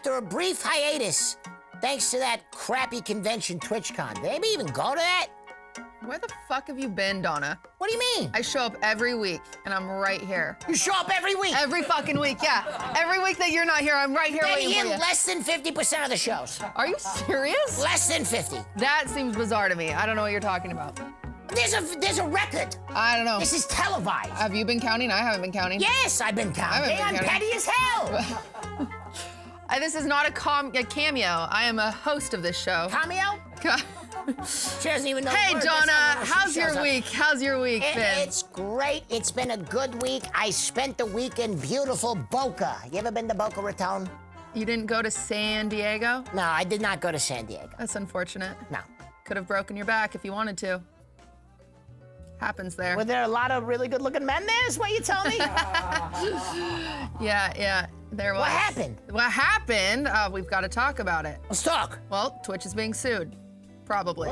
after a brief hiatus, thanks to that crappy convention TwitchCon. Did anybody even go to that? Where the fuck have you been, Donna? What do you mean? I show up every week, and I'm right here. You show up every week? Every fucking week, yeah. Every week that you're not here, I'm right here waiting for you. Less than 50% of the shows. Are you serious? Less than 50. That seems bizarre to me. I don't know what you're talking about. There's a record. I don't know. This is televised. Have you been counting? I haven't been counting. Yes, I've been counting. I'm petty as hell. This is not a cameo. I am a host of this show. Cameo? She doesn't even know. Hey, Donna, how's your week? How's your week been? It's great. It's been a good week. I spent the week in beautiful Boca. You ever been to Boca Raton? You didn't go to San Diego? No, I did not go to San Diego. That's unfortunate. No. Could have broken your back if you wanted to. Happens there. Were there a lot of really good-looking men there, is what you tell me? Yeah, there was. What happened? What happened? We've got to talk about it. Let's talk. Well, Twitch is being sued. Probably.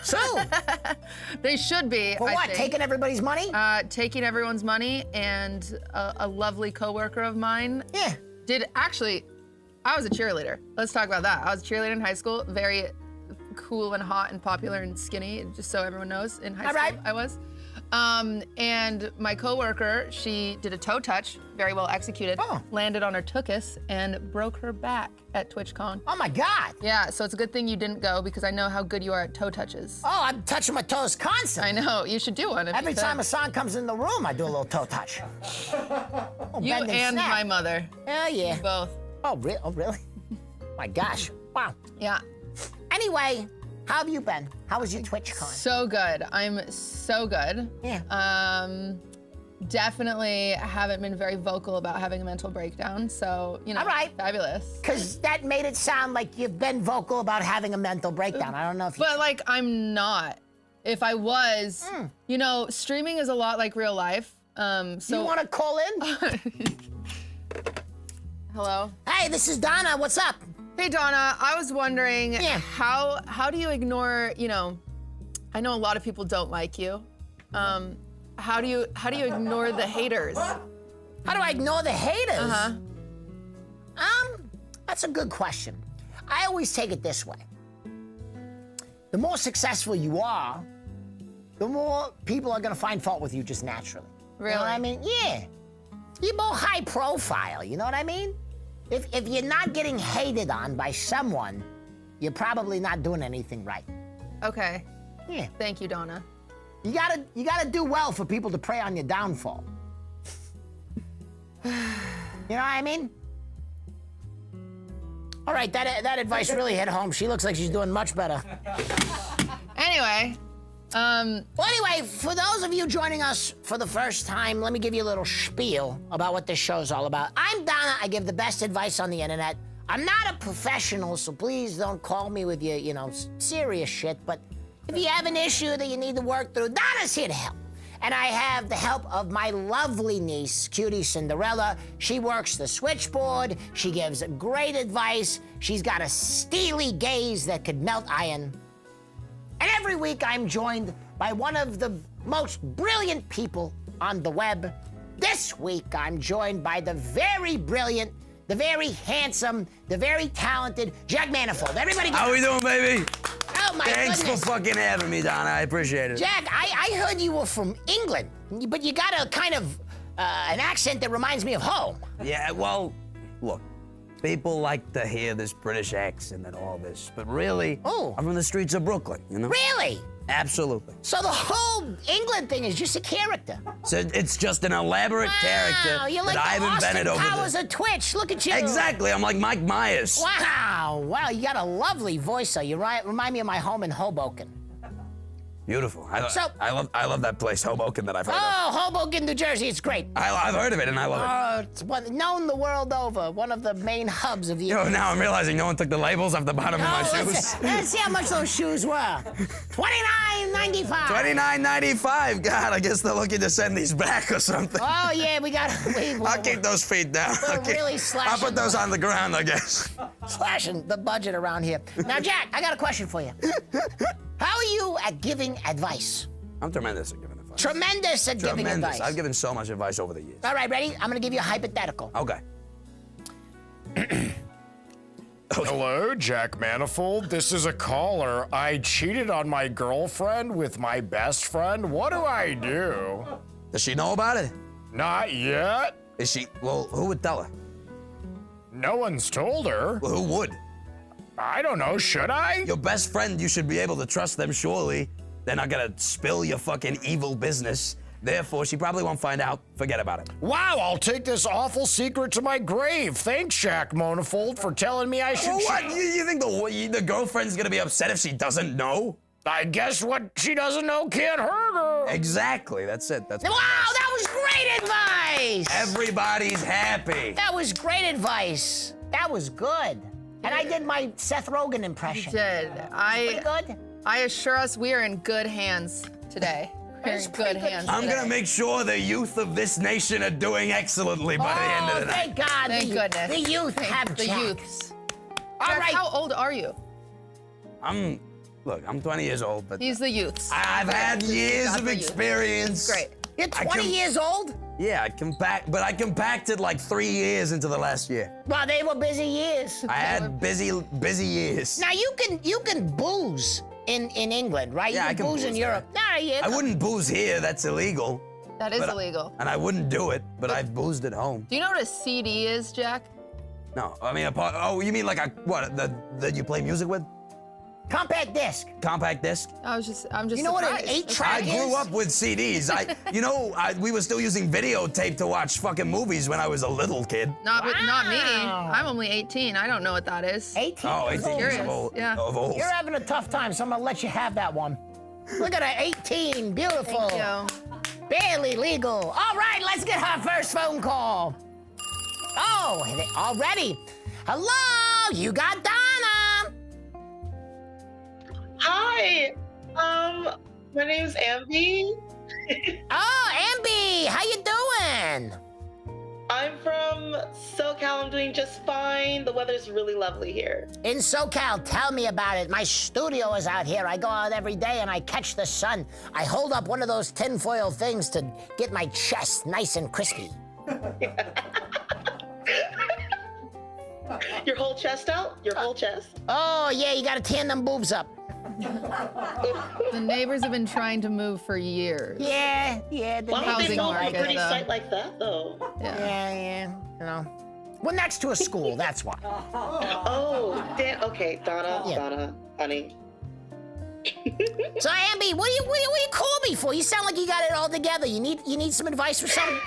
Sued? They should be. For what? I think. Taking everybody's money? Taking everyone's money, and a lovely coworker of mine. Yeah. I was a cheerleader. Let's talk about that. I was a cheerleader in high school, very cool and hot and popular and skinny, just so everyone knows. In high school, I was. And my coworker, she did a toe touch, very well executed, landed on her tuchus and broke her back at TwitchCon. Oh my God. Yeah, so it's a good thing you didn't go because I know how good you are at toe touches. Oh, I'm touching my toes constantly. I know, you should do one. Every time a song comes in the room, I do a little toe touch. You and my mother. Oh yeah. Both. Oh, really? My gosh. Wow. Yeah. Anyway, how have you been? How was your TwitchCon? So good. I'm so good. Yeah. Definitely haven't been very vocal about having a mental breakdown, so, you know, all right. Fabulous. Because that made it sound like you've been vocal about having a mental breakdown. I don't know if you... But, like, I'm not. If I was, you know, streaming is a lot like real life, so... You want to call in? Hello? Hey, this is Donna. What's up? Hey, Donna, I was wondering, how do you ignore, you know, I know a lot of people don't like you. How do you ignore the haters? How do I ignore the haters? That's a good question. I always take it this way. The more successful you are, the more people are gonna find fault with you just naturally. Really? You know what I mean? Yeah. You're more high profile, you know what I mean? If you're not getting hated on by someone, you're probably not doing anything right. Okay. Yeah. Thank you, Donna. You gotta do well for people to prey on your downfall. You know what I mean? All right, that advice really hit home. She looks like she's doing much better. Anyway, Well, anyway, for those of you joining us for the first time, let me give you a little spiel about what this show's all about. I'm Donna. I give the best advice on the internet. I'm not a professional, so please don't call me with your, you know, serious shit, but if you have an issue that you need to work through, Donna's here to help. And I have the help of my lovely niece, QTCinderella. She works the switchboard. She gives great advice. She's got a steely gaze that could melt iron. And every week I'm joined by one of the most brilliant people on the web. This week I'm joined by the very brilliant, the very handsome, the very talented Jack Manifold. Everybody How we doing, baby? Oh my Thanks goodness. for fucking having me, Donna. I appreciate it. Jack, I heard you were from England, but you got a kind of an accent that reminds me of home. Yeah, well, look, people like to hear this British accent and all this, but really, I'm from the streets of Brooklyn, you know? Really? Absolutely. So the whole England thing is just a character. So it's just an elaborate character You're like that I've the invented Austin over Powers the... of Twitch. Look at you. Exactly, I'm like Mike Myers. Wow, you got a lovely voice, though. You remind me of my home in Hoboken. Beautiful. I love that place, Hoboken, that I've heard of. Oh, Hoboken, New Jersey, it's great. I've heard of it and I love it. It's known the world over, one of the main hubs of the... Yo, now I'm realizing no one took the labels off the bottom of my shoes. Let's see how much those shoes were. $29.95. $29.95. God, I guess they're looking to send these back or something. Oh, yeah, I'll keep those feet down. Really slashing. I'll put those on the ground, I guess. Slashing the budget around here. Now, Jack, I got a question for you. How are you at giving advice? I'm tremendous at giving advice. Tremendous at giving advice. I've given so much advice over the years. All right, ready? I'm gonna give you a hypothetical. Okay. Hello, Jack Manifold. This is a caller. I cheated on my girlfriend with my best friend. What do I do? Does she know about it? Not yet. Is she? Well, who would tell her? No one's told her. Well, who would? I don't know. Should I? Your best friend, you should be able to trust them, surely. They're not gonna spill your fucking evil business. Therefore, she probably won't find out. Forget about it. Wow, I'll take this awful secret to my grave. Thanks, Jack Manifold, for telling me I should. Well, what? You think the girlfriend's gonna be upset if she doesn't know? I guess what she doesn't know can't hurt her. Exactly. That's it. That's. Wow, that was great advice. Everybody's happy. That was great advice. That was good. And I did my Seth Rogen impression. You did. Pretty good? I assure us we are in good hands today. We're in good hands. I'm today. gonna make sure the youth of this nation are doing excellently by the end of the night. Thank God. Thank goodness. The youth have the Jack. youths. All Jack, right. how old are you? Look, I'm 20 years old, but He's the youths. I've had years Got of the youth. experience. Great. You're 20 years old? Yeah, I compacted like 3 years into the last year. Well, they were busy years. I had busy years. Now you can booze in England, right? Yeah, you I can booze in booze Europe. Nah, yeah. I wouldn't booze here, that's illegal. That is But- illegal. And I wouldn't do it, but I've boozed at home. Do you know what a CD is, Jack? No, I mean, you mean like that you play music with? Compact disc. Compact disc? I'm just You know what an surprised. 8-track I grew is? up with CDs. We were still using videotape to watch fucking movies when I was a little kid. Not me. Wow. I'm only 18. I don't know what that is. 18 Oh, years 18 old. years Curious, of old. yeah. Of old. You're having a tough time, so I'm gonna let you have that one. Look at her, 18, beautiful. Thank you. Barely legal. All right, let's get our first phone call. Oh, already. Hello, you got Donna. Hi, my name's Amby. Oh, Amby, how you doing? I'm from SoCal. I'm doing just fine. The weather's really lovely here. In SoCal, tell me about it. My studio is out here. I go out every day and I catch the sun. I hold up one of those tinfoil things to get my chest nice and crispy. Your whole chest out? Your whole chest? Oh, yeah, you gotta tan them boobs up. The neighbors have been trying to move for years. Yeah, the Why don't they housing move to a market, pretty though. site like that, though? Yeah, you know. We're next to a school, that's why. Oh, damn. Okay, Donna, Yeah. Donna, honey. So, Amby, what do you call me for? You sound like you got it all together. You need some advice for something?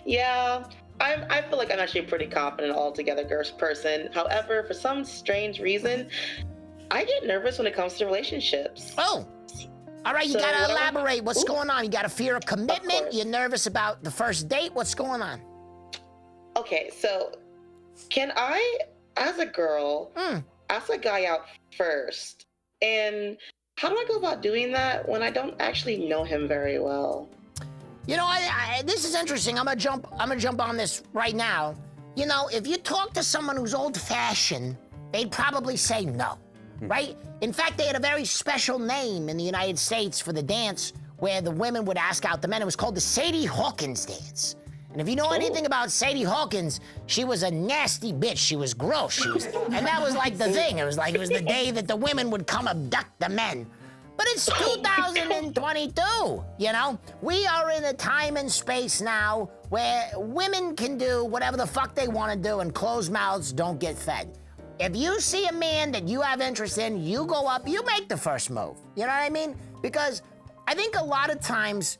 Yeah, I feel like I'm actually a pretty confident, all-together person. However, for some strange reason, I get nervous when it comes to relationships. Oh. All right, you So gotta what elaborate. What's Ooh. going on? You got a fear of commitment? course. You're nervous about the first date? What's going on? Okay, so can I, as a girl, ask a guy out first? And how do I go about doing that when I don't actually know him very well? You know, this is interesting. I'm gonna jump on this right now. You know, if you talk to someone who's old-fashioned, they'd probably say no, right? In fact, they had a very special name in the United States for the dance where the women would ask out the men. It was called the Sadie Hawkins dance. And if you know anything about Sadie Hawkins, she was a nasty bitch. She was gross. And that was like the thing. It was the day that the women would come abduct the men. But it's 2022, you know? We are in a time and space now where women can do whatever the fuck they want to do and closed mouths don't get fed. If you see a man that you have interest in, you go up, you make the first move. You know what I mean? Because I think a lot of times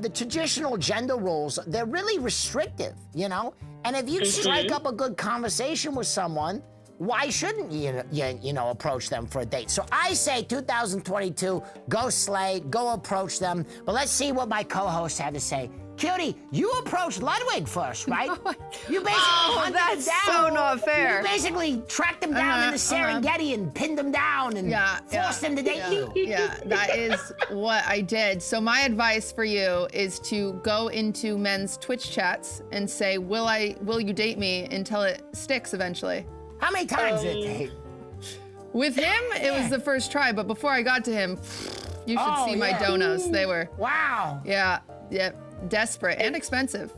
the traditional gender roles, they're really restrictive, you know? And if you strike up a good conversation with someone, why shouldn't you know, approach them for a date? So I say 2022, go slay, go approach them. But let's see what my co-host had to say. Cutie, you approached Ludwig first, right? You basically hunted him that's down. so not fair. You basically tracked him down in the Serengeti and pinned him down and forced him to date you. Yeah, that is what I did. So my advice for you is to go into men's Twitch chats and say, will you date me until it sticks eventually? How many times did it take? With him, it was the first try, but before I got to him, you should see my donos. They were, Wow. yeah, desperate and expensive.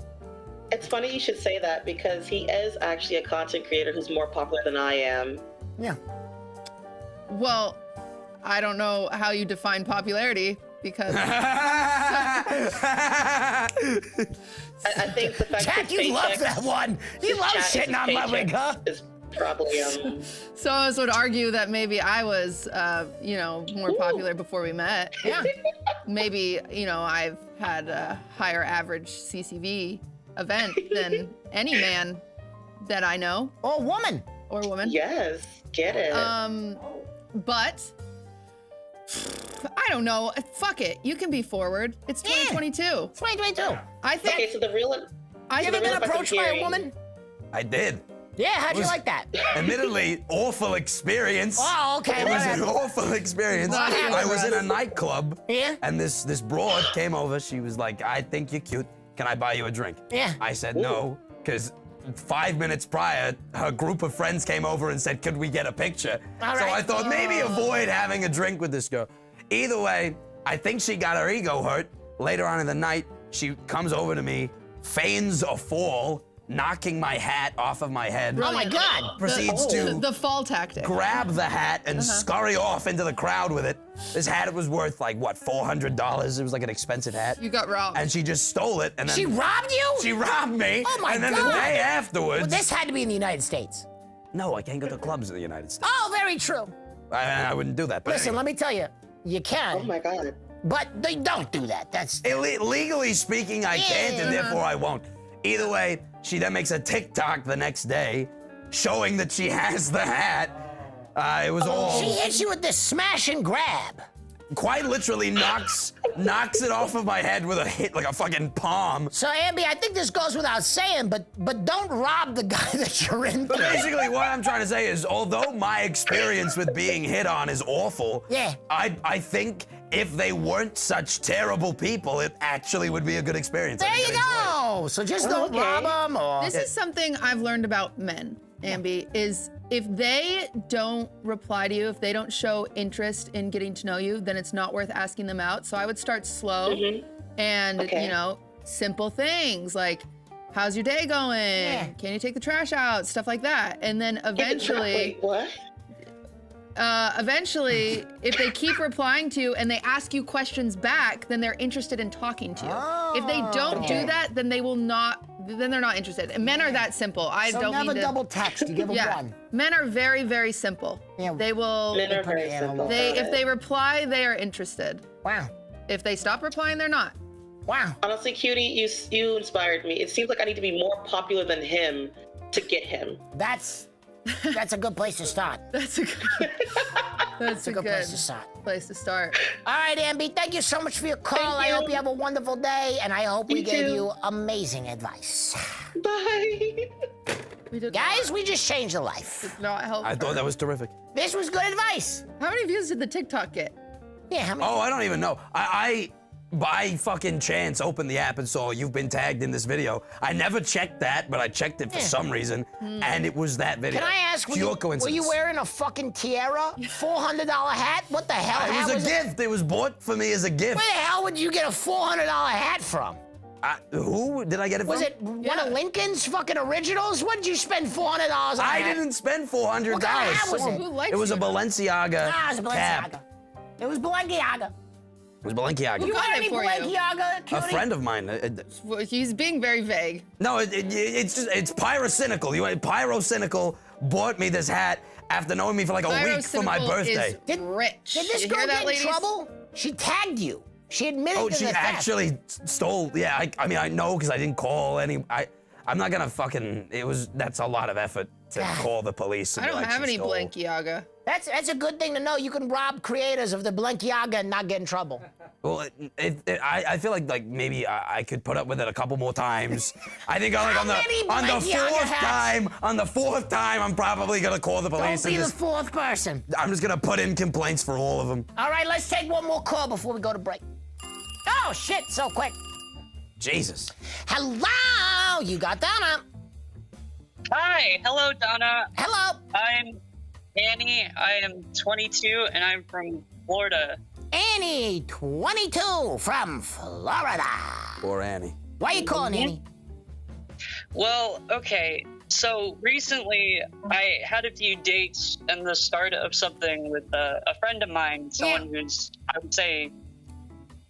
It's funny you should say that because he is actually a content creator who's more popular than I am. Yeah. Well, I don't know how you define popularity because I think the fact Jack, that you love that one. You love shitting on Ludwig, huh? Is probably some of us would argue that maybe I was, more popular before we met. Yeah. Maybe, I've had a higher average CCV event than any man that I know Or woman. or woman. Yes, get it. But I don't know. Fuck it. You can be forward. It's 2022. 2022. I think. Okay, so the real. I You ever think been approached by a woman? I did. Yeah, how'd you Was- like that? Admittedly, awful experience. Oh, okay. It was what an happened? awful experience. What happened, I was in a Russ? nightclub, Yeah? and this broad came over. She was like, "I think you're cute. Can I buy you a drink?" Yeah. I said no, because 5 minutes prior, her group of friends came over and said, "Could we get a picture?" All So right. I thought maybe avoid having a drink with this girl. Either way, I think she got her ego hurt. Later on in the night, she comes over to me, feigns a fall, knocking my hat off of my head. Oh my God. Proceeds to the fall tactic. grab the hat and scurry off into the crowd with it. This hat was worth like what, $400? It was like an expensive hat. You got robbed. And she just stole it and then She robbed you? she robbed me. Oh my and then God. the day afterwards. Well, this had to be in the United States. No, I can't go to clubs in the United States. Oh, very true. I wouldn't do that. But Listen, let me tell you, you can, Oh my god. but they don't do that. That's legally speaking, I can't, and Yeah. therefore I won't. Either way, she then makes a TikTok the next day showing that she has the hat. It was all she hits you with this smash and grab. quite literally knocks it off of my head with a hit, like a fucking palm. So, Ambi, I think this goes without saying, but don't rob the guy that you're into. But basically, what I'm trying to say is, although my experience with being hit on is awful, Yeah. I think if they weren't such terrible people, it actually would be a good experience. There you go. So just don't Okay. rob them or. This is something I've learned about men, Ambi, is if they don't reply to you, if they don't show interest in getting to know you, then it's not worth asking them out. So I would start slow and, Okay. simple things like, how's your day going? Yeah. Can you take the trash out? Stuff like that. And then eventually, Wait, what? eventually, if they keep replying to you and they ask you questions back, then they're interested in talking to you. If they don't Okay. do that, then they will not. Then they're not interested. And men are that simple. I So don't never mean to. double text. You give them Yeah, one. men are very, very simple. Yeah. They will. Men are pretty very animal. simple. If they reply, they are interested. Wow. If they stop replying, they're not. Wow. Honestly, Cutie, you inspired me. It seems like I need to be more popular than him to get him. That's a good place to start. That's a good. That's a good place to start. place to start. All right, Ambi, thank you so much for your call. Thank I you. hope you have a wonderful day, and I hope we You gave too. you amazing advice. Bye. We did Guys, we just changed a life. not help. I thought that was terrific. This was good advice. How many views did the TikTok get? Yeah, how many? Oh, I don't even know. I by fucking chance opened the app and saw you've been tagged in this video. I never checked that, but I checked it for some reason, and it was that video. Can I ask, were Pure you coincidence. wearing a fucking tiara? $400 hat? What the hell? It How was a gift. It was bought for me as a gift. Where the hell would you get a $400 hat from? Who did I get it from? Was it one of Lincoln's fucking originals? What did you spend $400 on? I a hat? didn't spend $400. What kind of hat was it? Who likes It was a you? Balenciaga Ah, it was a cap. Balenciaga. It was Balenciaga. It was Balenciaga. You got got it any for you? Balenciaga, A cutie? friend of mine. Well, he's being very vague. No, it's pyrocynical. Pyrocynical bought me this hat after knowing me for like a week for my Pyrocynical birthday. Is rich. Did this you girl hear that, get in ladies? trouble? She tagged you. She admitted Oh, to she the theft. actually stole. Yeah, I mean, I know because I didn't call any. I'm not gonna fucking. That's a lot of effort to call the police. And I be don't like, have she any stole. Balenciaga. That's a good thing to know. You can rob creators of the Balenciaga and not get in trouble. Well, I feel like maybe I could put up with it a couple more times. I think on many the Balenciaga fourth time, I'm probably gonna call the Don't police be and the just, fourth person. I'm just gonna put in complaints for all of them. All right, let's take one more call before we go to break. Oh, shit, so quick. Jesus. Hello, you got Donna. Hi, hello Donna. Hello, I'm Annie. I am 22 and I'm from Florida. Annie, 22, from Florida. Poor Annie. Why you calling, Annie? Well, okay. So recently, I had a few dates and the start of something with a friend of mine, someone who's, I would say,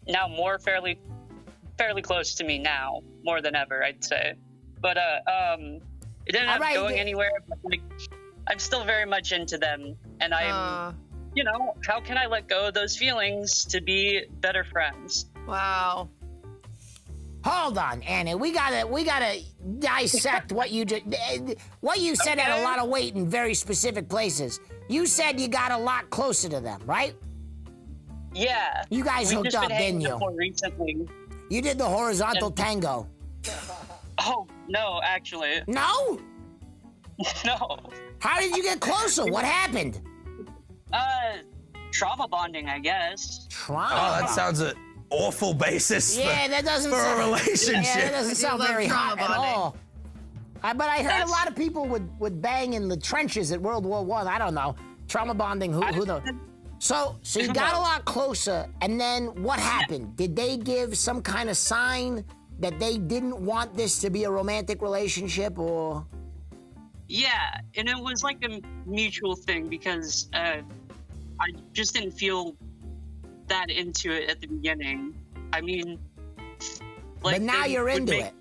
now fairly close to me now, more than ever, I'd say. But it didn't end up going anywhere. But, like, I'm still very much into them, and I'm, you know, how can I let go of those feelings to be better friends? Wow. Hold on, Annie. We gotta dissect what you said had a lot of weight in very specific places. You said you got a lot closer to them, right? Yeah. You guys hooked up, didn't you? More recently. You did the horizontal tango. Oh no, actually. No? No. How did you get closer? What happened? Trauma bonding, I guess. Trauma. Oh, that sounds an awful basis that doesn't for sound, a relationship. Yeah, that doesn't sound very hot at all. But I heard a lot of people would bang in the trenches at World War I. I don't know. Trauma bonding, who knows? So you got a lot closer, and then what happened? Did they give some kind of sign that they didn't want this to be a romantic relationship, or? Yeah, and it was like a mutual thing because I just didn't feel that into it at the beginning. I mean, like, but now you're into it.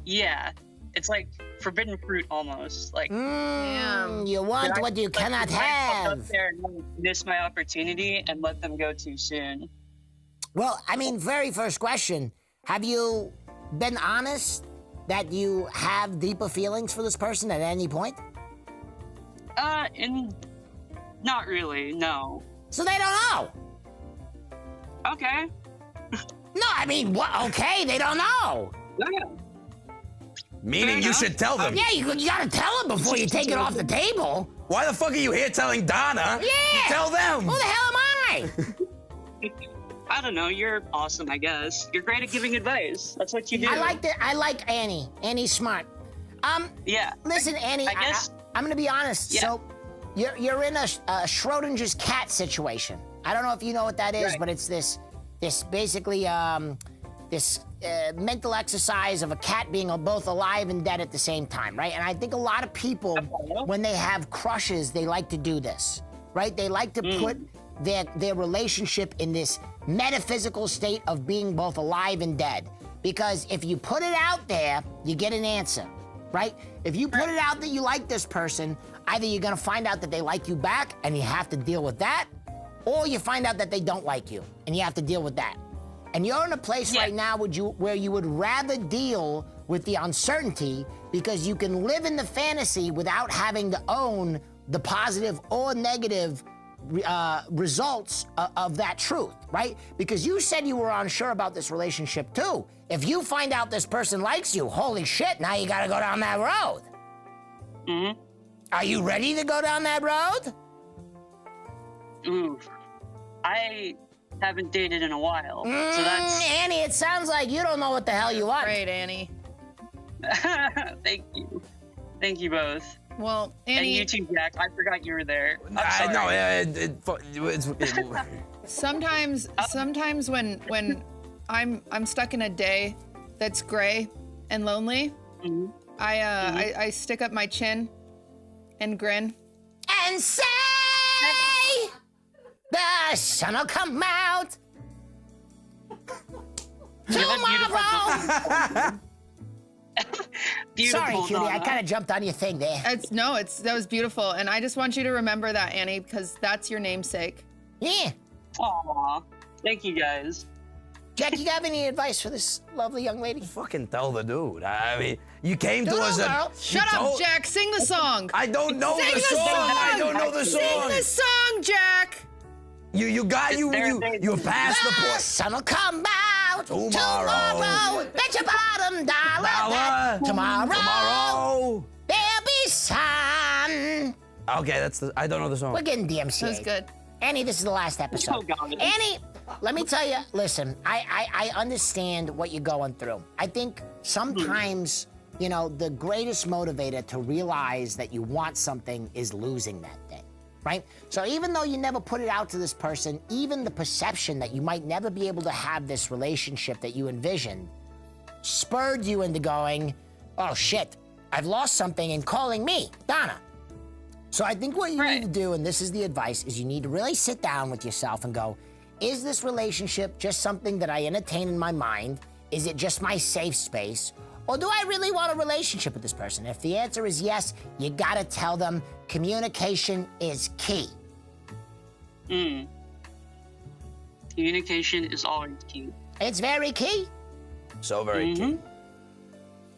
Yeah, it's like forbidden fruit almost. Like, you want what you cannot have. Up there and miss my opportunity and let them go too soon. Well, I mean, very first question: have you been honest that you have deeper feelings for this person at any point? Not really, no. So they don't know. Okay. No, I mean, what? Okay, they don't know. Yeah. Meaning you should tell them. Yeah, you gotta tell them before you take it off the table. Why the fuck are you here telling Donna? Yeah. You tell them. Who the hell am I? I don't know. You're awesome, I guess. You're great at giving advice. That's what you do. I like Annie. Annie's smart. Yeah. Listen, Annie, I guess. I'm gonna be honest. Yeah. So, you're in a Schrodinger's cat situation. I don't know if you know what that is, Right. but it's this basically this mental exercise of a cat being both alive and dead at the same time, right? And I think a lot of people, when they have crushes, they like to do this, right? They like to put their relationship in this metaphysical state of being both alive and dead. Because if you put it out there, you get an answer, right? If you put it out that you like this person, either you're gonna find out that they like you back and you have to deal with that, or you find out that they don't like you and you have to deal with that. And you're in a place right now where you would rather deal with the uncertainty because you can live in the fantasy without having to own the positive or negative results of that truth, right? Because you said you were unsure about this relationship too. If you find out this person likes you, holy shit, now you gotta go down that road. Mm-hmm. Are you ready to go down that road? Ooh. I haven't dated in a while, so that's... Annie, it sounds like you don't know what the hell you want. Great, Annie. Thank you. Thank you both. Well, Annie. And you too, Jack. I forgot you were there. I know. Sometimes when I'm stuck in a day that's gray and lonely, I stick up my chin and grin and say the sun'll come out tomorrow. Beautiful, Sorry, cutie, Donna. I kind of jumped on your thing there. That was beautiful, and I just want you to remember that, Annie, because that's your namesake. Yeah. Aw, thank you guys. Jack, you got any advice for this lovely young lady? Fucking tell the dude. I mean, you came to Doodle us. girl. Shut up, Jack. Sing the song. I don't know Sing the song. I don't know the Sing song. the song, Jack. You passed the The point. sun'll come out Tomorrow. Bet your bottom dollar that tomorrow there'll be sun. Okay, I don't know the song. We're getting DMCA. That was good. Annie, this is the last episode. Oh, God. Annie, let me tell you, listen, I understand what you're going through. I think sometimes, you know, the greatest motivator to realize that you want something is losing that thing, right? So even though you never put it out to this person, even the perception that you might never be able to have this relationship that you envisioned spurred you into going, oh shit, I've lost something in calling me, Donna. So I think what you need to do, and this is the advice, is you need to really sit down with yourself and go, is this relationship just something that I entertain in my mind? Is it just my safe space? Or do I really want a relationship with this person? If the answer is yes, you gotta tell them communication is key. Communication is always key. It's very key. So very key.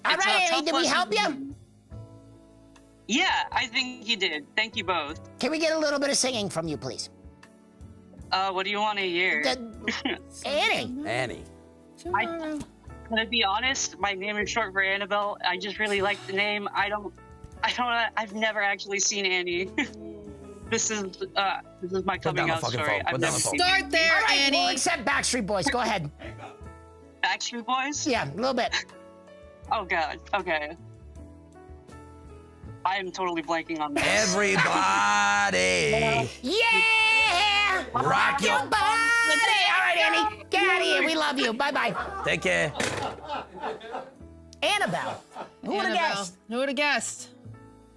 All It's right, a Annie, tough did we help you? lesson. Yeah, I think you did. Thank you both. Can we get a little bit of singing from you, please? What do you want to hear? Annie. Annie. Can I be honest? My name is short for Annabelle. I just really like the name. I've never actually seen Annie. This is my coming out story. I've never seen Start there, All right, Annie. we'll accept Backstreet Boys. Go ahead. Backstreet Boys? Yeah, a little bit. Oh god. Okay. I am totally blanking on this. Everybody. Yeah! Rock your body! All right, Annie, get out of here. We love you. Bye-bye. Take care. Annabelle. Who would have guessed? Who would have guessed?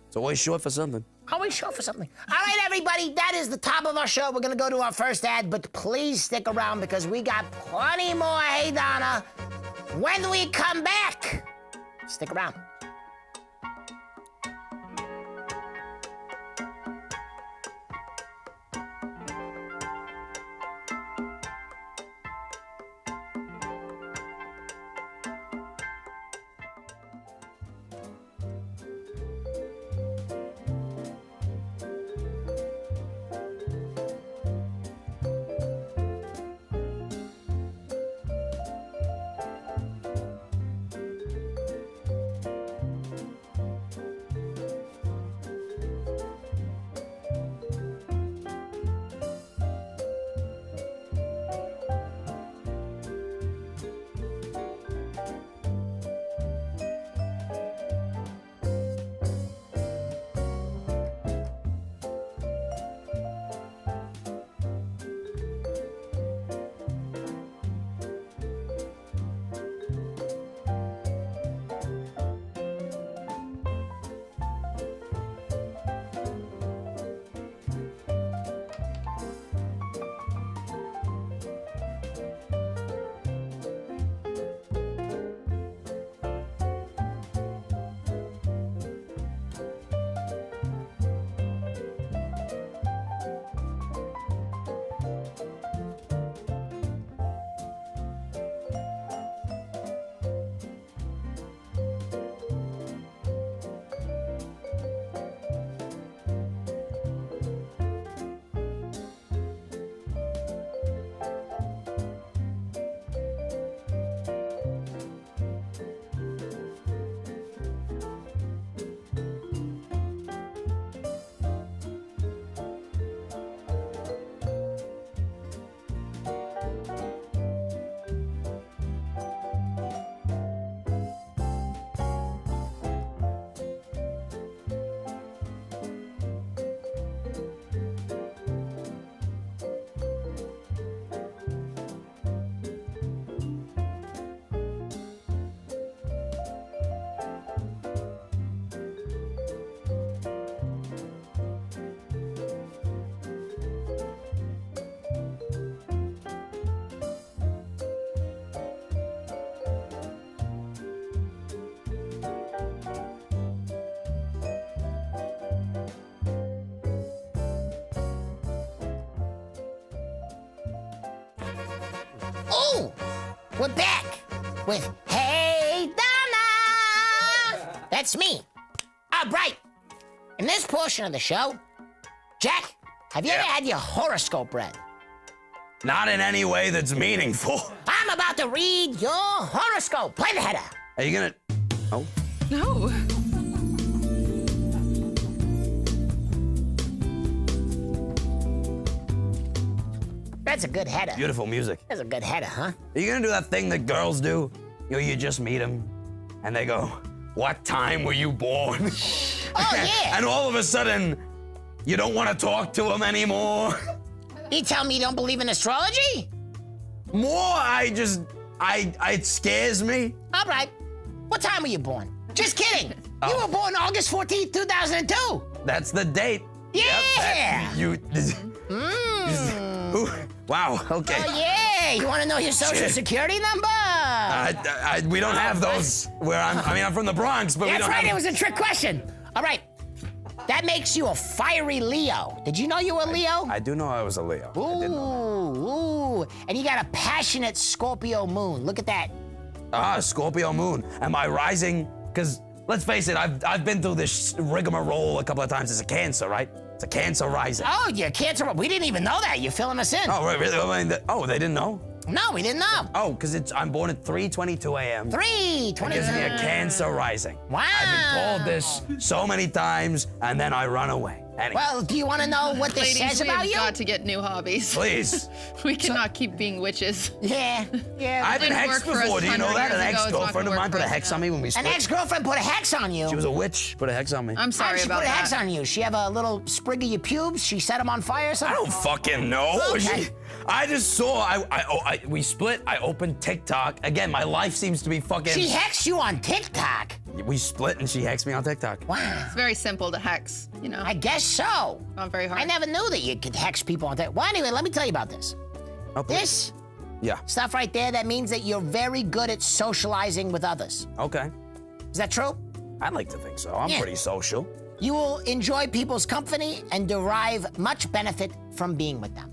It's always short for something. Always short for something. All right, everybody, that is the top of our show. We're going to go to our first ad, but please stick around because we got plenty more Hey Donna when we come back. Stick around. Oh, we're back with Hey Donna. That's me. All right. In this portion of the show, Jack, have you ever had your horoscope read? Not in any way that's meaningful. I'm about to read your horoscope. Play the header. Are you gonna? Oh. No. That's a good header. Beautiful music. That's a good header, huh? Are you gonna do that thing that girls do? You just meet them, and they go, "What time were you born?" Oh, yeah. And all of a sudden, you don't want to talk to them anymore. You tell me you don't believe in astrology? More, it scares me. All right. What time were you born? Just kidding. You were born August 14th, 2002. That's the date. Yeah. Wow. Okay. Oh, yeah. You want to know your social security number? We don't have those where I'm from the Bronx, but we That's don't right. have It was a trick question. All right. That makes you a fiery Leo. Did you know you were a Leo? I do know I was a Leo. I did know Ooh. And you got a passionate Scorpio moon. Look at that. that. Scorpio moon. Am I rising? Because let's face it, I've been through this rigmarole a couple of times. It's a Cancer, right? It's a Cancer rising. Oh, you're Cancer. We didn't even know that. You're filling us in. Oh, really? They didn't know? No, we didn't know. Oh, because I'm born at 3:22 a.m. 3:20. It gives me a Cancer rising. Wow. I've been told this so many times, and then I run away. Anyway, Well, do you want to know what this Ladies, says we about have you? got to get new hobbies. please. We cannot keep being witches. Yeah. I've been didn't hexed work for us before. Do you know 100 that? An years ago. It's not ex-girlfriend of gonna mine work put a for us hex now. on me when we An split. ex-girlfriend put a hex on you. She was a witch. Put a hex on me. I'm How sorry did she about put a hex that. on you? She have a little sprig of your pubes? She set them on fire or I something? don't fucking know. Okay. I just saw. We split. I opened TikTok again. My life seems to be fucking. She hexed you on TikTok. We split and she hexed me on TikTok. Wow. It's very simple to hex, you know. I guess so. Not very hard. I never knew that you could hex people on TikTok. Well, anyway, let me tell you about this. Oh, please. This Yeah. stuff right there, that means that you're very good at socializing with others. Okay. Is that true? I'd like to think so. I'm Yeah. pretty social. You will enjoy people's company and derive much benefit from being with them.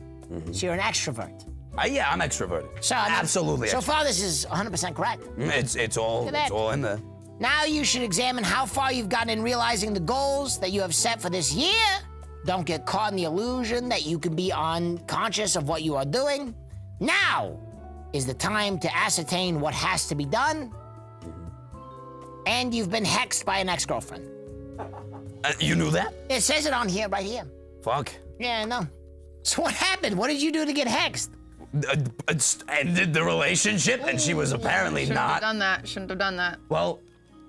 So you're an extrovert. Yeah, I'm extroverted. So I mean, Absolutely. So far, this is 100% correct. It's all Look at that. in there. Now you should examine how far you've gotten in realizing the goals that you have set for this year. Don't get caught in the illusion that you can be unconscious of what you are doing. Now is the time to ascertain what has to be done. And you've been hexed by an ex-girlfriend. You knew that? It says it on here, right here. Fuck. Yeah, I know. So what happened? What did you do to get hexed? Ended the relationship, and she was apparently Shouldn't have not. done that. Shouldn't have done that. Well,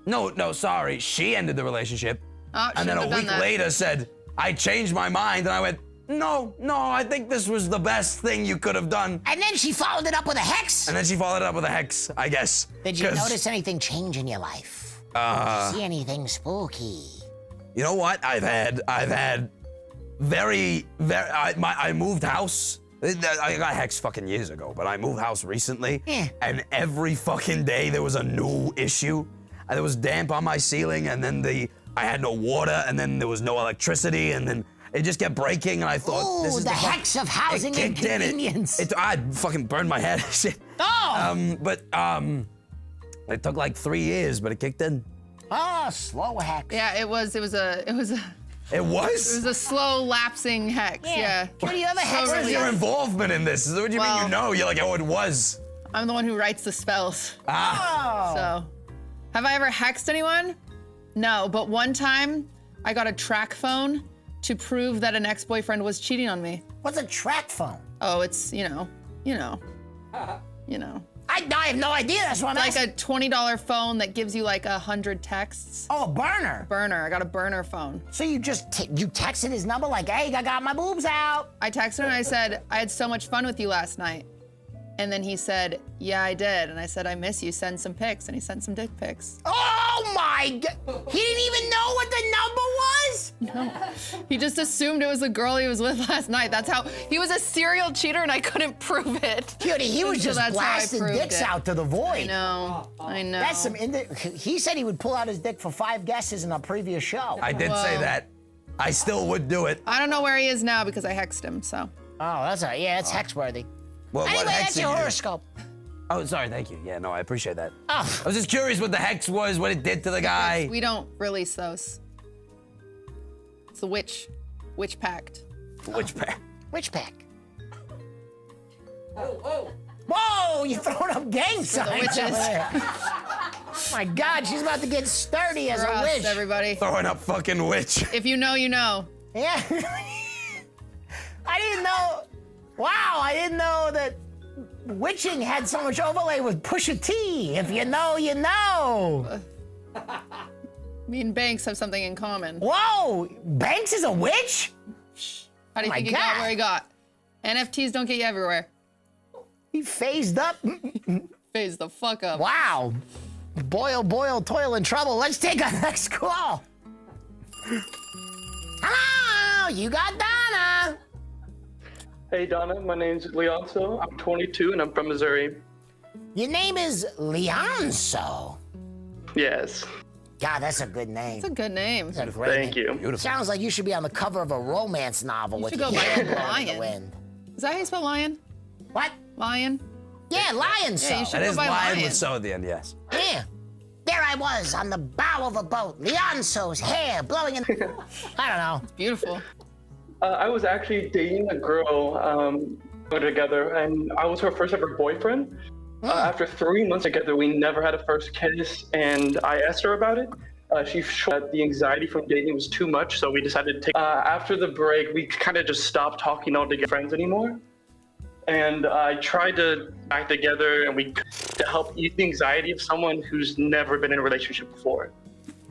no, sorry. She ended the relationship, Oh, and then shouldn't a have done week that. later said, "I changed my mind," and I went, "No, I think this was the best thing you could have done." And then she followed it up with a hex. And then she followed it up with a hex, I guess. Did you 'Cause, notice anything change in your life? Did you see anything spooky? You know what? I've had I moved house. I got hexed fucking years ago, but I moved house recently, Yeah. and every fucking day there was a new issue. There was damp on my ceiling, and then I had no water, and then there was no electricity, and then it just kept breaking, and I thought, this Ooh, is the fuck- hex of housing it kicked in. inconvenience. I fucking burned my head. Shit. Oh! But it took like 3 years, but it kicked in. Oh, slow hex. Yeah, it was It was? a slow lapsing hex. Yeah. Cutie, you ever hex Where's your involvement in this? What do you mean Well- you know? You're like, oh, it was. I'm the one who writes the spells. Oh. So, have I ever hexed anyone? No, but one time I got a track phone to prove that an ex-boyfriend was cheating on me. What's a track phone? Oh, it's, you know. I have no idea. That's what I'm Like asking. a $20 phone that gives you like 100 texts. Oh, a burner. Burner, I got a burner phone. So you just you texted his number like, hey, I got my boobs out. I texted him and I said, I had so much fun with you last night. And then he said, yeah, I did. And I said, I miss you, send some pics. And he sent some dick pics. Oh my God. He didn't even know what the number was? He just assumed it was the girl he was with last night. That's how, he was a serial cheater and I couldn't prove it. Cutie, he was So just that's how I blasting proved dicks it. out to the void. I know. That's some. He said he would pull out his dick for 5 guesses in a previous show. I did say Whoa. that. I still would do it. I don't know where he is now because I hexed him, so. Oh, that's it's hex worthy. Well, Anyway, what hex that's did your you do? horoscope. Oh, sorry, thank you. Yeah, no, I appreciate that. Oh. I was just curious what the hex was, what it did to the guy. We don't release those. It's the witch pact. Which pair? Which pack? Whoa, you're throwing up gang signs witches. over there. Oh my God, she's about to get sturdy as For a us, witch. everybody. Throwing up fucking witch. If you know, you know. Yeah. I didn't know. Wow, I didn't know that witching had so much overlay with Pusha T. If you know, you know. Me and Banks have something in common. Whoa, Banks is a witch? How do you my think he got God. where he got? NFTs don't get you everywhere. He phased up. Phase the fuck up. Wow. Boy, oh boy, oh toil and trouble. Let's take our next call. Hello, you got Donna. Hey Donna, my name's Leonso. I'm 22 and I'm from Missouri. Your name is Leonso. Yes. God, that's a good name. It's a good name. That's a great Thank name. you. Sounds like you should be on the cover of a romance novel with should your go by hair blowing in Lion. the wind. Is that how you spell lion? What? Lion? Yeah, Lionso. Yeah, you should That go is by lion lion. with so at the end, yes. Yeah. There I was on the bow of a boat, Leonso's hair blowing in. I don't know. Beautiful. I was actually dating a girl we were together, and I was her first ever boyfriend. After 3 months together, we never had a first kiss, and I asked her about it. She showed that the anxiety from dating was too much, so we decided to take. After the break, we kind of just stopped talking altogether, friends anymore. And I tried to act together, and to help ease the anxiety of someone who's never been in a relationship before.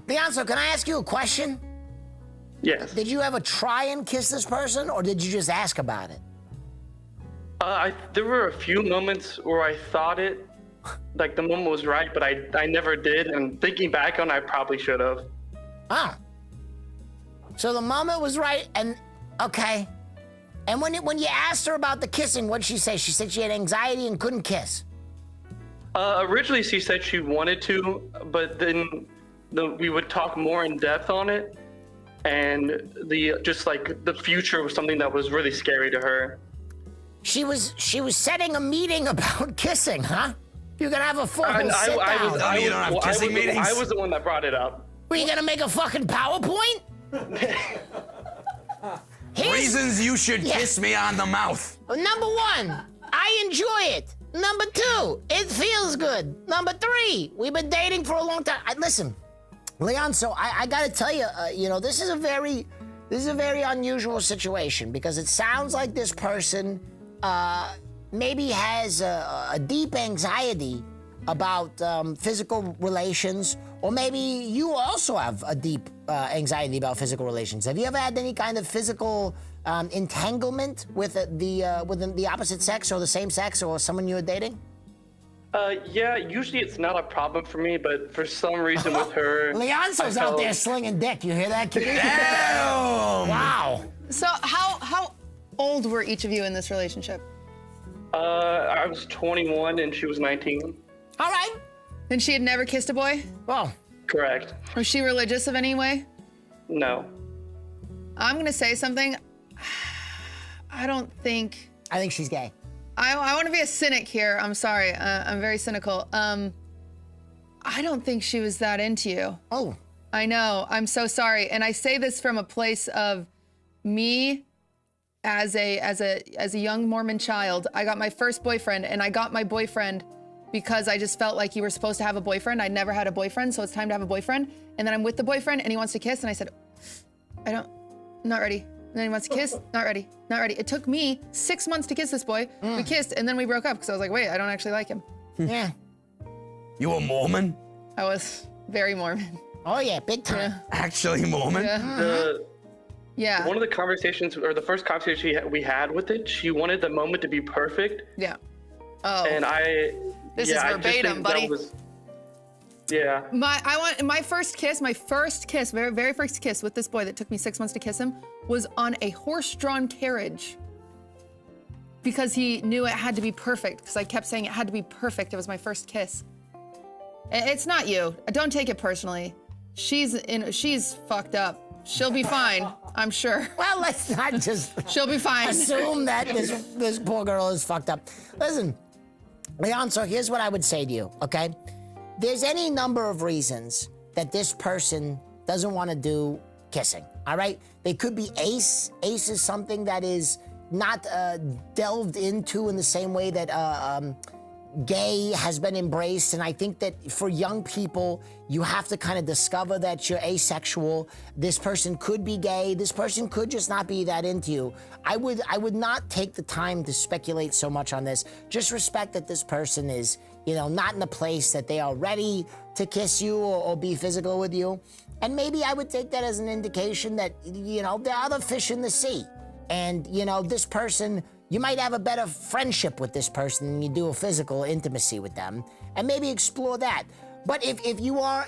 Leonso, can I ask you a question? Yes. Did you ever try and kiss this person, or did you just ask about it? There were a few moments where I thought it, like the moment was right, but I never did. And thinking back on, I probably should have. Oh. So the moment was right, and okay. And when you asked her about the kissing, what'd she say? She said she had anxiety and couldn't kiss. Originally, she said she wanted to, but then we would talk more in depth on it, and the future was something that was really scary to her. She was setting a meeting about kissing, huh? You're gonna have a full sit down. You don't have kissing meetings? I was the one that brought it up. Were you gonna make a fucking PowerPoint? Reasons you should kiss me on the mouth. Number one, I enjoy it. Number two, it feels good. Number three, we've been dating for a long time. Listen, Leonso, I gotta tell you, this is a very unusual situation because it sounds like this person maybe has a deep anxiety about physical relations, or maybe you also have a deep anxiety about physical relations. Have you ever had any kind of physical entanglement with the opposite sex or the same sex or someone you were dating? Yeah, usually it's not a problem for me, but for some reason with her... Leonso's out there slinging dick. You hear that, kid? Damn! Wow. So how old were each of you in this relationship? I was 21 and she was 19. All right. And she had never kissed a boy? Well, Correct. Was she religious of any way? No. I'm gonna say something. I think she's gay. I want to be a cynic here. I'm sorry. I'm very cynical. I don't think she was that into you. Oh. I know. I'm so sorry. And I say this from a place of me as a young Mormon child. I got my first boyfriend, and I got my boyfriend because I just felt like you were supposed to have a boyfriend. I'd never had a boyfriend, so it's time to have a boyfriend. And then I'm with the boyfriend, and he wants to kiss, and I said, not ready. And then he wants to kiss, not ready. It took me 6 months to kiss this boy. We kissed, and then we broke up because I was like, wait, I don't actually like him. Yeah. You a Mormon? I was very Mormon. Oh yeah, big time. Actually Mormon? Yeah. One of the conversations, or the first conversation we had with it, she wanted the moment to be perfect. Yeah. Oh. And This is verbatim, buddy. Yeah. My first kiss, very, very first kiss with this boy that took me 6 months to kiss him was on a horse-drawn carriage because he knew it had to be perfect because I kept saying it had to be perfect. It was my first kiss. It's not you. Don't take it personally. She's fucked up. She'll be fine, I'm sure. Well, let's not just She'll be fine. assume that this poor girl is fucked up. Listen, Leonso, here's what I would say to you, okay? There's any number of reasons that this person doesn't want to do kissing, all right? They could be ace. Ace is something that is not delved into in the same way that gay has been embraced, and I think that for young people, you have to kind of discover that you're asexual. This person could be gay. This person could just not be that into you. I would not take the time to speculate so much on this. Just respect that this person is, not in a place that they are ready to kiss you or be physical with you. And maybe I would take that as an indication that, there are other fish in the sea. And, this person, you might have a better friendship with this person than you do a physical intimacy with them, and maybe explore that. But if you are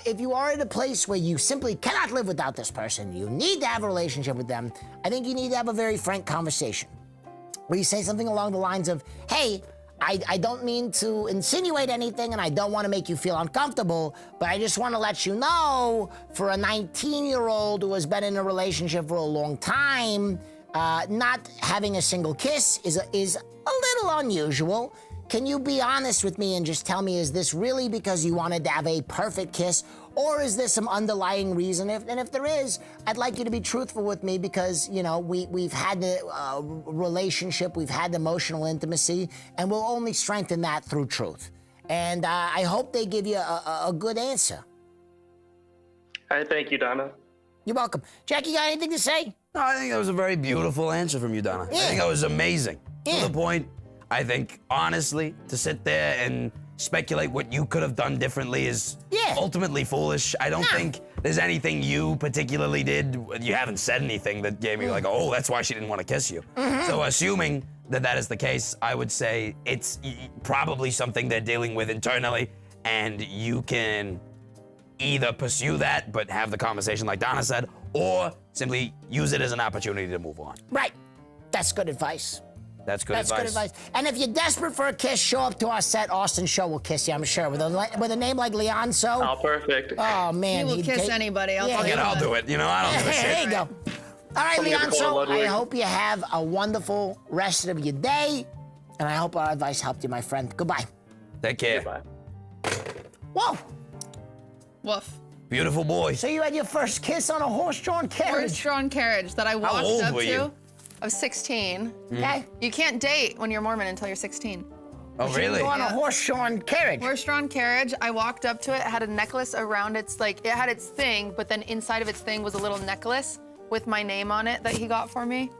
at a place where you simply cannot live without this person, you need to have a relationship with them, I think you need to have a very frank conversation. Where you say something along the lines of, hey, I don't mean to insinuate anything and I don't want to make you feel uncomfortable, but I just want to let you know, for a 19-year-old who has been in a relationship for a long time, not having a single kiss is a little unusual. Can you be honest with me and just tell me, is this really because you wanted to have a perfect kiss, or is there some underlying reason? And if there is, I'd like you to be truthful with me because, you know, we've had the relationship, we've had emotional intimacy, and we'll only strengthen that through truth. And I hope they give you a good answer. I thank you, Donna. You're welcome. Jackie, got anything to say? No, I think that was a very beautiful answer from you, Donna. Yeah. I think that was amazing. Yeah. To the point, I think, honestly, to sit there and speculate what you could have done differently is ultimately foolish. I don't think there's anything you particularly did. You haven't said anything that gave me like, oh, that's why she didn't want to kiss you. So assuming that that is the case, I would say it's probably something they're dealing with internally, and you can either pursue that but have the conversation like Donna said, or simply use it as an opportunity to move on. Right. That's good advice. That's good advice. And if you're desperate for a kiss, show up to our set. Austin Show will kiss you, I'm sure. With a name like Leonzo. Oh, perfect. Oh, man. He will kiss anybody. I'll tell you I'll that. do it. You know, I don't give a shit. There you go. All right, Something to call Leonzo, Ludwig. I hope you have a wonderful rest of your day. And I hope our advice helped you, my friend. Goodbye. Take care. Goodbye. Whoa. Woof. Beautiful boy. So you had your first kiss on a horse-drawn carriage. Horse-drawn carriage that I walked old up were to. you? I was 16. Okay. You can't date when you're Mormon until you're 16. Oh, really? You on a horse-drawn carriage. Horse-drawn carriage. I walked up to it. It had a necklace around its, like, it had its thing, but then inside of its thing was a little necklace with my name on it that he got for me.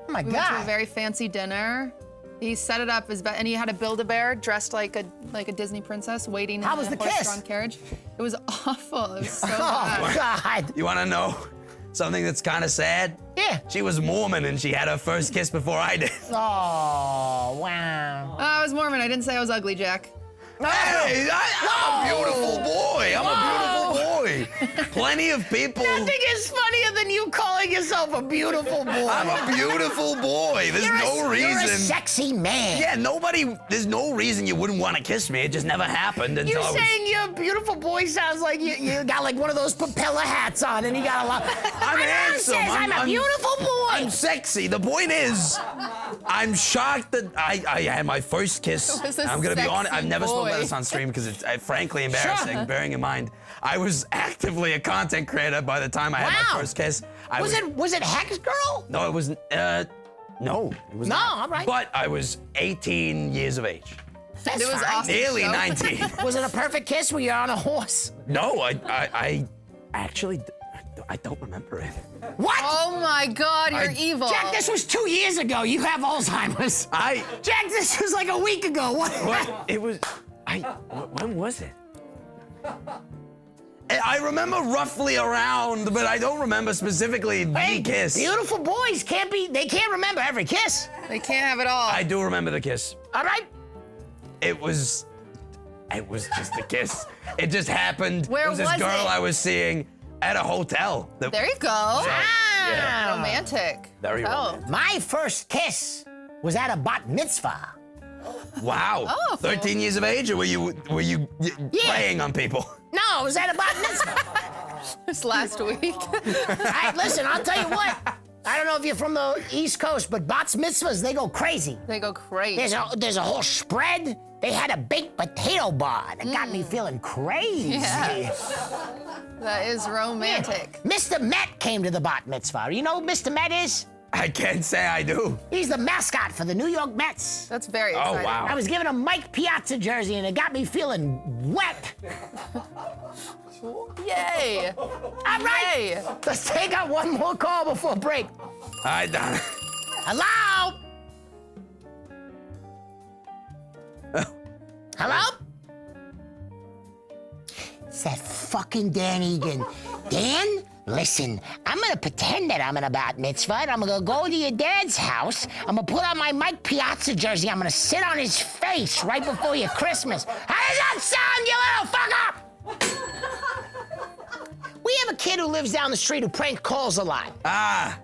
Oh my We went to a God. very fancy dinner. He set it up as, and he had a Build-A-Bear dressed like a Disney princess waiting How in was a the kiss? horse-drawn carriage. It was awful. It was so Oh bad. God. You want to know something that's kind of sad? Yeah. She was Mormon and she had her first kiss before I did. Oh wow. I was Mormon. I didn't say I was ugly, Jack. Hey, I'm a beautiful boy. I'm a beautiful boy. Plenty of people. Nothing is funnier than you calling yourself a beautiful boy. I'm a beautiful boy. There's no reason. You're a sexy man. Yeah, there's no reason you wouldn't want to kiss me. It just never happened until You I was... saying you're a beautiful boy sounds like you got like one of those propeller hats on and you got a lot. I'm handsome. Says I'm a beautiful boy. I'm sexy. The point is, I'm shocked that I had my first kiss. It was a I'm gonna be honest. sexy I've never spoken about boy. this on stream because it's frankly embarrassing. Sure. Bearing in mind, I was actively a content creator by the time I had my Wow. first kiss. Was it Hex Girl? No, it was. No, it was No, not. all right. But I was 18 years of age. That's It was fine. awesome. Nearly show. 19. Was it a perfect kiss where you're on a horse? No, I actually, I don't remember it. What? Oh my God, you're evil. Jack, this was 2 years ago. You have Alzheimer's. Jack, this was like a week ago. What? It was. When was it? I remember roughly around, but I don't remember specifically Hey, the kiss. beautiful boys they can't remember every kiss. They can't have it all. I do remember the kiss. All right? It was just a kiss. It just happened. Where it was this was girl it? I was seeing at a hotel. There you go. Yeah. Romantic. Very Oh. romantic. My first kiss was at a bat mitzvah. Wow. Oh. 13 years of age, or were you preying on people? No, it was at a bat mitzvah. This last week. Listen, I'll tell you what. I don't know if you're from the East Coast, but bat mitzvahs, they go crazy. They go crazy. There's a whole spread. They had a baked potato bar that got me feeling crazy. Yeah. That is romantic. Mr. Met came to the bat mitzvah. You know who Mr. Met is? I can't say I do. He's the mascot for the New York Mets. That's very Oh, exciting. wow. I was giving him Mike Piazza jersey and it got me feeling wet. Yay. All right, Yay. let's take out one more call before break. All right, Donna. Hello? Hello? It's that fucking Dan Egan. Dan, listen, I'm gonna pretend that I'm in a bat mitzvah and I'm gonna go to your dad's house. I'm gonna put on my Mike Piazza jersey. I'm gonna sit on his face right before your Christmas. How does that sound, you little fucker? We have a kid who lives down the street who prank calls a lot. Ah,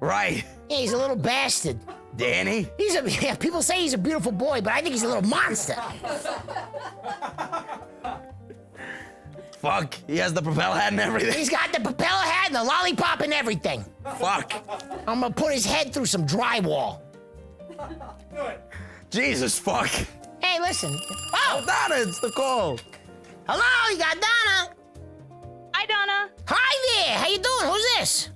right. Yeah, he's a little bastard. Danny? Yeah, people say he's a beautiful boy, but I think he's a little monster. Fuck, he has the propeller hat and everything. He's got the propeller hat and the lollipop and everything. Fuck. I'm gonna put his head through some drywall. Jesus, fuck. Hey, listen. Oh, Donna, it's the call. Hello, you got Donna. Hi, Donna. Hi there. How you doing? Who's this?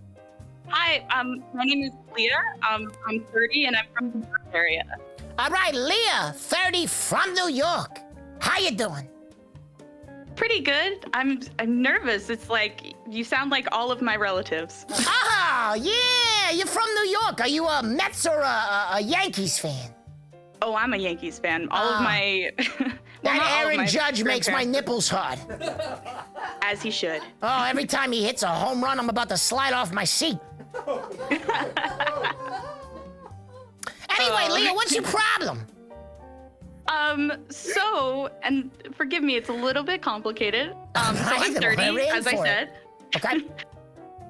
Hi, my name is Leah. I'm 30 and I'm from the New York area. All right, Leah, 30 from New York. How you doing? Pretty good. I'm nervous. It's like you sound like all of my relatives. Oh, yeah, you're from New York. Are you a Mets or a Yankees fan? Oh, I'm a Yankees fan. All of my That Aaron Judge makes my nipples hard. As he should. Oh, every time he hits a home run, I'm about to slide off my seat. Anyway, Leah, what's your problem? So, and forgive me, it's a little bit complicated. So I'm 30, as I said. Okay.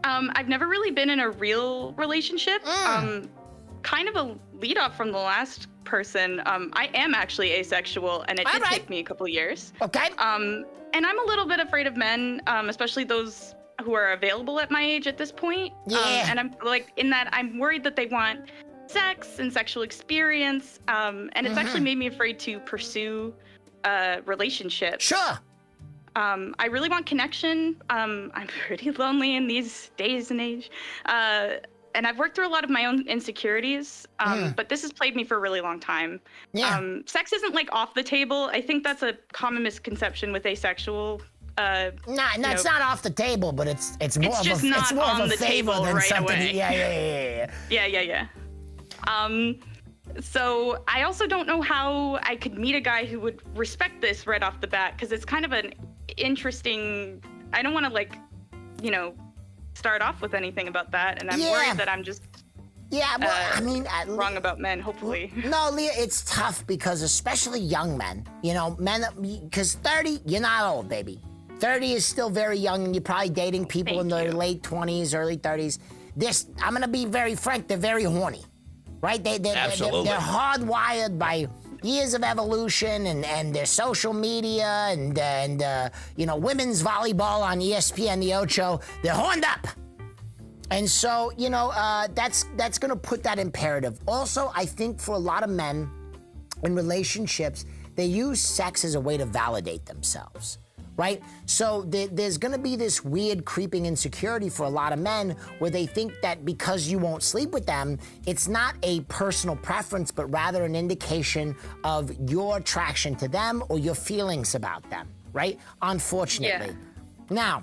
I've never really been in a real relationship. Kind of a lead off from the last person. I am actually asexual, and it did take me a couple years. Okay. And I'm a little bit afraid of men, especially those who are available at my age at this point. Yeah. And I'm like, in that I'm worried that they want sex and sexual experience, and it's actually made me afraid to pursue a relationship. Sure. I really want connection. I'm pretty lonely in these days and age. And I've worked through a lot of my own insecurities, but this has plagued me for a really long time. Yeah. Sex isn't like off the table. I think that's a common misconception with asexual. No, it's not off the table, but it's more just of a, not it's more on of a the favor table than right something. away. Yeah. So I also don't know how I could meet a guy who would respect this right off the bat, because it's kind of an interesting. I don't want to start off with anything about that, and I'm worried that I'm just wrong about men, hopefully. No, Leah, it's tough because especially young men, because 30, you're not old, baby. 30 is still very young, and you're probably dating people in their late 20s, early 30s. I'm gonna be very frank, they're very horny, right? They're hardwired by years of evolution and their social media and women's volleyball on ESPN, the Ocho. They're horned up. And so, that's gonna put that imperative. Also, I think for a lot of men in relationships, they use sex as a way to validate themselves, right? So there's gonna be this weird creeping insecurity for a lot of men where they think that because you won't sleep with them, it's not a personal preference, but rather an indication of your attraction to them or your feelings about them, right? Unfortunately. Yeah. Now,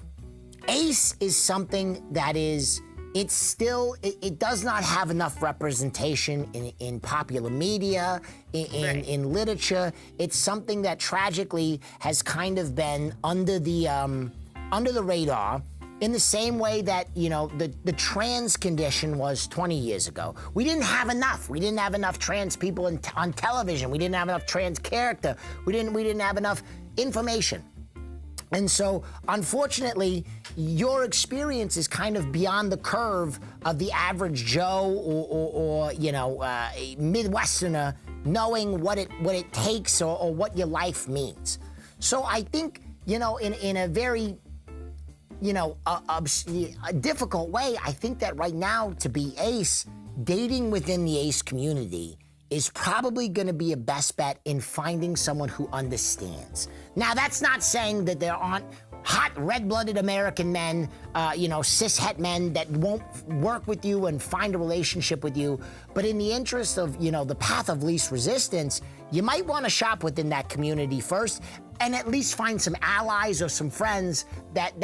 ace is something that is, it does not have enough representation in popular media, in literature. It's something that tragically has kind of been under the radar in the same way that, the trans condition was 20 years ago. We didn't have enough. We didn't have enough trans people on television. We didn't have enough trans character. We didn't have enough information. And so, unfortunately, your experience is kind of beyond the curve of the average Joe or a Midwesterner knowing what it takes or what your life means. So I think, in a very, a difficult way, I think that right now to be ace, dating within the ace community is probably going to be a best bet in finding someone who understands. Now, that's not saying that there aren't hot, red-blooded American men, cis-het men that won't work with you and find a relationship with you. But in the interest of, the path of least resistance, you might want to shop within that community first and at least find some allies or some friends that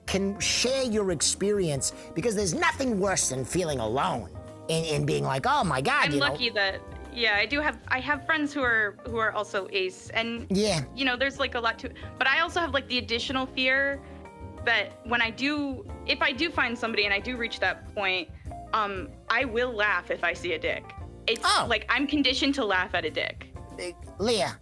can share your experience, because there's nothing worse than feeling alone in being like, oh my God, I'm lucky that, I have friends who are also ace, and there's like a lot to it. But I also have like the additional fear that if I do find somebody and I do reach that point, I will laugh if I see a dick. It's like I'm conditioned to laugh at a dick. Leah,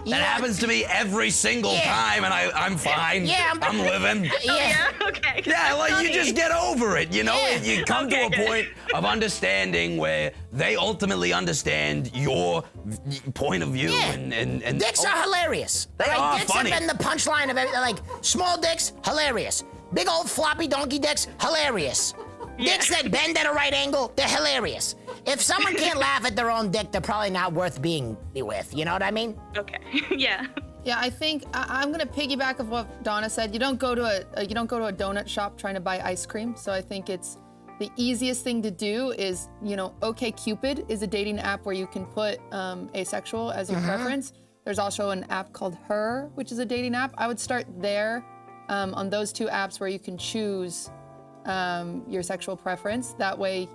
That happens to me every single time, and I'm fine. Yeah, I'm living. Yeah. Okay. Yeah, like you just get over it, you know? Yeah. You come to a point of understanding where they ultimately understand your point of view Yeah. and Dicks are hilarious. They All are dicks funny. have been the punchline of everything. Like, small dicks, hilarious. Big old floppy donkey dicks, hilarious. Dicks that bend at a right angle, they're hilarious. If someone can't laugh at their own dick, they're probably not worth being with. You know what I mean? Okay. Yeah. Yeah, I think I'm gonna piggyback of what Donna said. You don't go to a donut shop trying to buy ice cream. So I think it's the easiest thing to do is, OkCupid is a dating app where you can put asexual as your preference. There's also an app called Her, which is a dating app. I would start there on those two apps where you can choose your sexual preference. That way,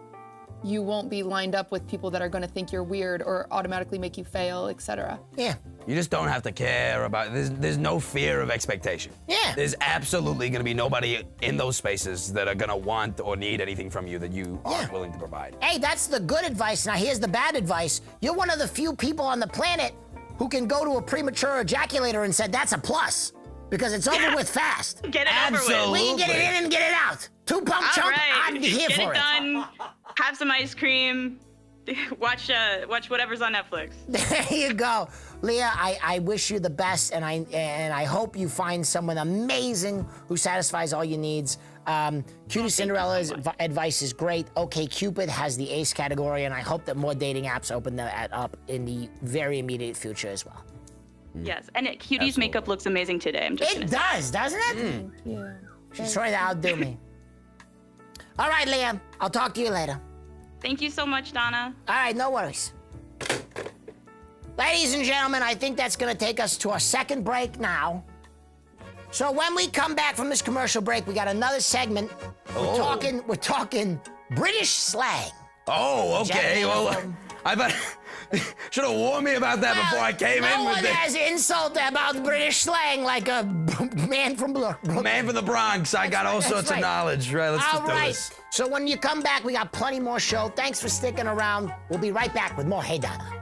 you won't be lined up with people that are going to think you're weird or automatically make you fail, etc. Yeah. you just don't have to care about, there's no fear of expectation. Yeah. There's absolutely gonna be nobody in those spaces that are gonna want or need anything from you that you aren't willing to provide. Hey, that's the good advice. Now here's the bad advice. You're one of the few people on the planet who can go to a premature ejaculator and said that's a plus because it's over with fast. Get it over with. We can get it in and get it out. 2 pump All chump, right. I'm here Get for it done. Have some ice cream. Watch whatever's on Netflix. There you go. Leah, I wish you the best, and I hope you find someone amazing who satisfies all your needs. QTCinderella's advice is great. OkCupid has the ace category, and I hope that more dating apps open that up in the very immediate future as well. Yes, and Cutie's makeup looks amazing today. I'm just It does, doesn't it? Yeah. She's trying to outdo me. All right, Leah, I'll talk to you later. Thank you so much, Donna. All right, no worries. Ladies and gentlemen, I think that's gonna take us to our second break now. So when we come back from this commercial break, we got another segment. We're talking British slang. Oh, okay. Jack Well, Manifold. I bet should have warned me about that before I came no in with one this. has insult about British slang like a man from Brooklyn. Man from the Bronx. I got all sorts of knowledge. Right, let's All just do right. this. So when you come back, we got plenty more show. Thanks for sticking around. We'll be right back with more Hey Donna.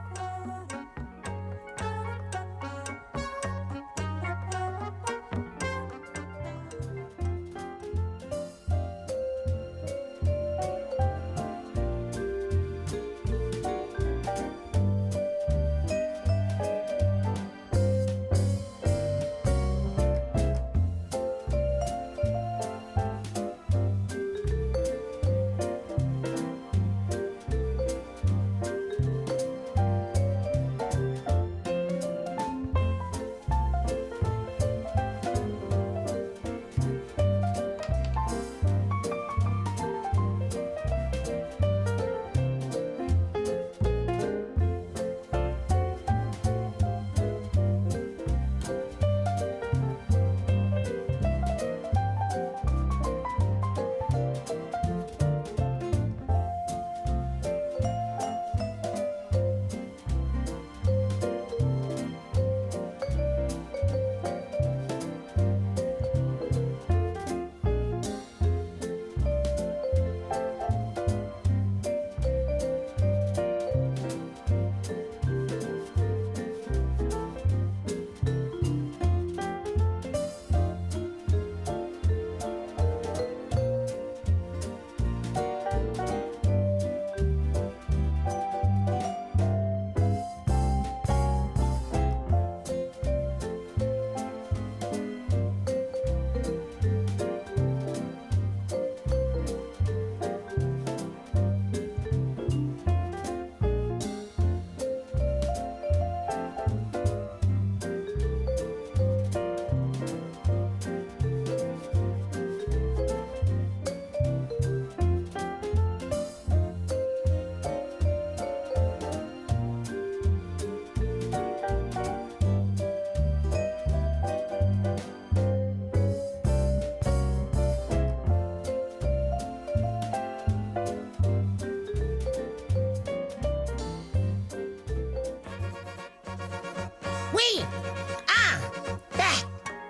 We are back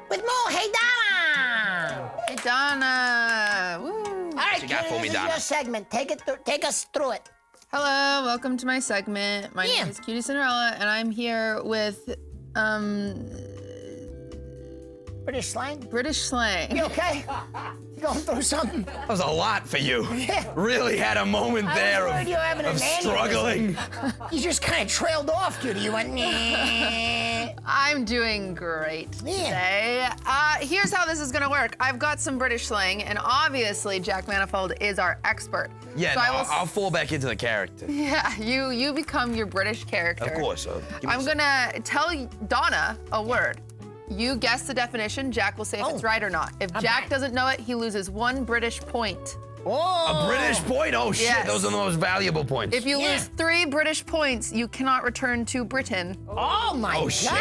with more Hey Donna. Hey, Donna. Woo. All right, you got Kitty, for me, this is Donna? your segment. Take us through it. Hello, welcome to my segment. My name is QTCinderella, and I'm here with British slang? British slang. You okay? You going through something? That was a lot for you. Yeah. Really had a moment there worried you were having of an aneurysm. struggling. You just kind of trailed off, Cutie. You went, nah. I'm doing great today. Here's how this is gonna work. I've got some British slang, and obviously Jack Manifold is our expert. Yeah, So no, I'll fall back into the character. Yeah, you become your British character. Of course. I'm gonna tell Donna a word. You guess the definition. Jack will say if it's right or not. If Jack doesn't know it, he loses 1 British point. A British point? Oh shit, Yes. those are the most valuable points. If you lose 3 British points, you cannot return to Britain. Oh my God. shit.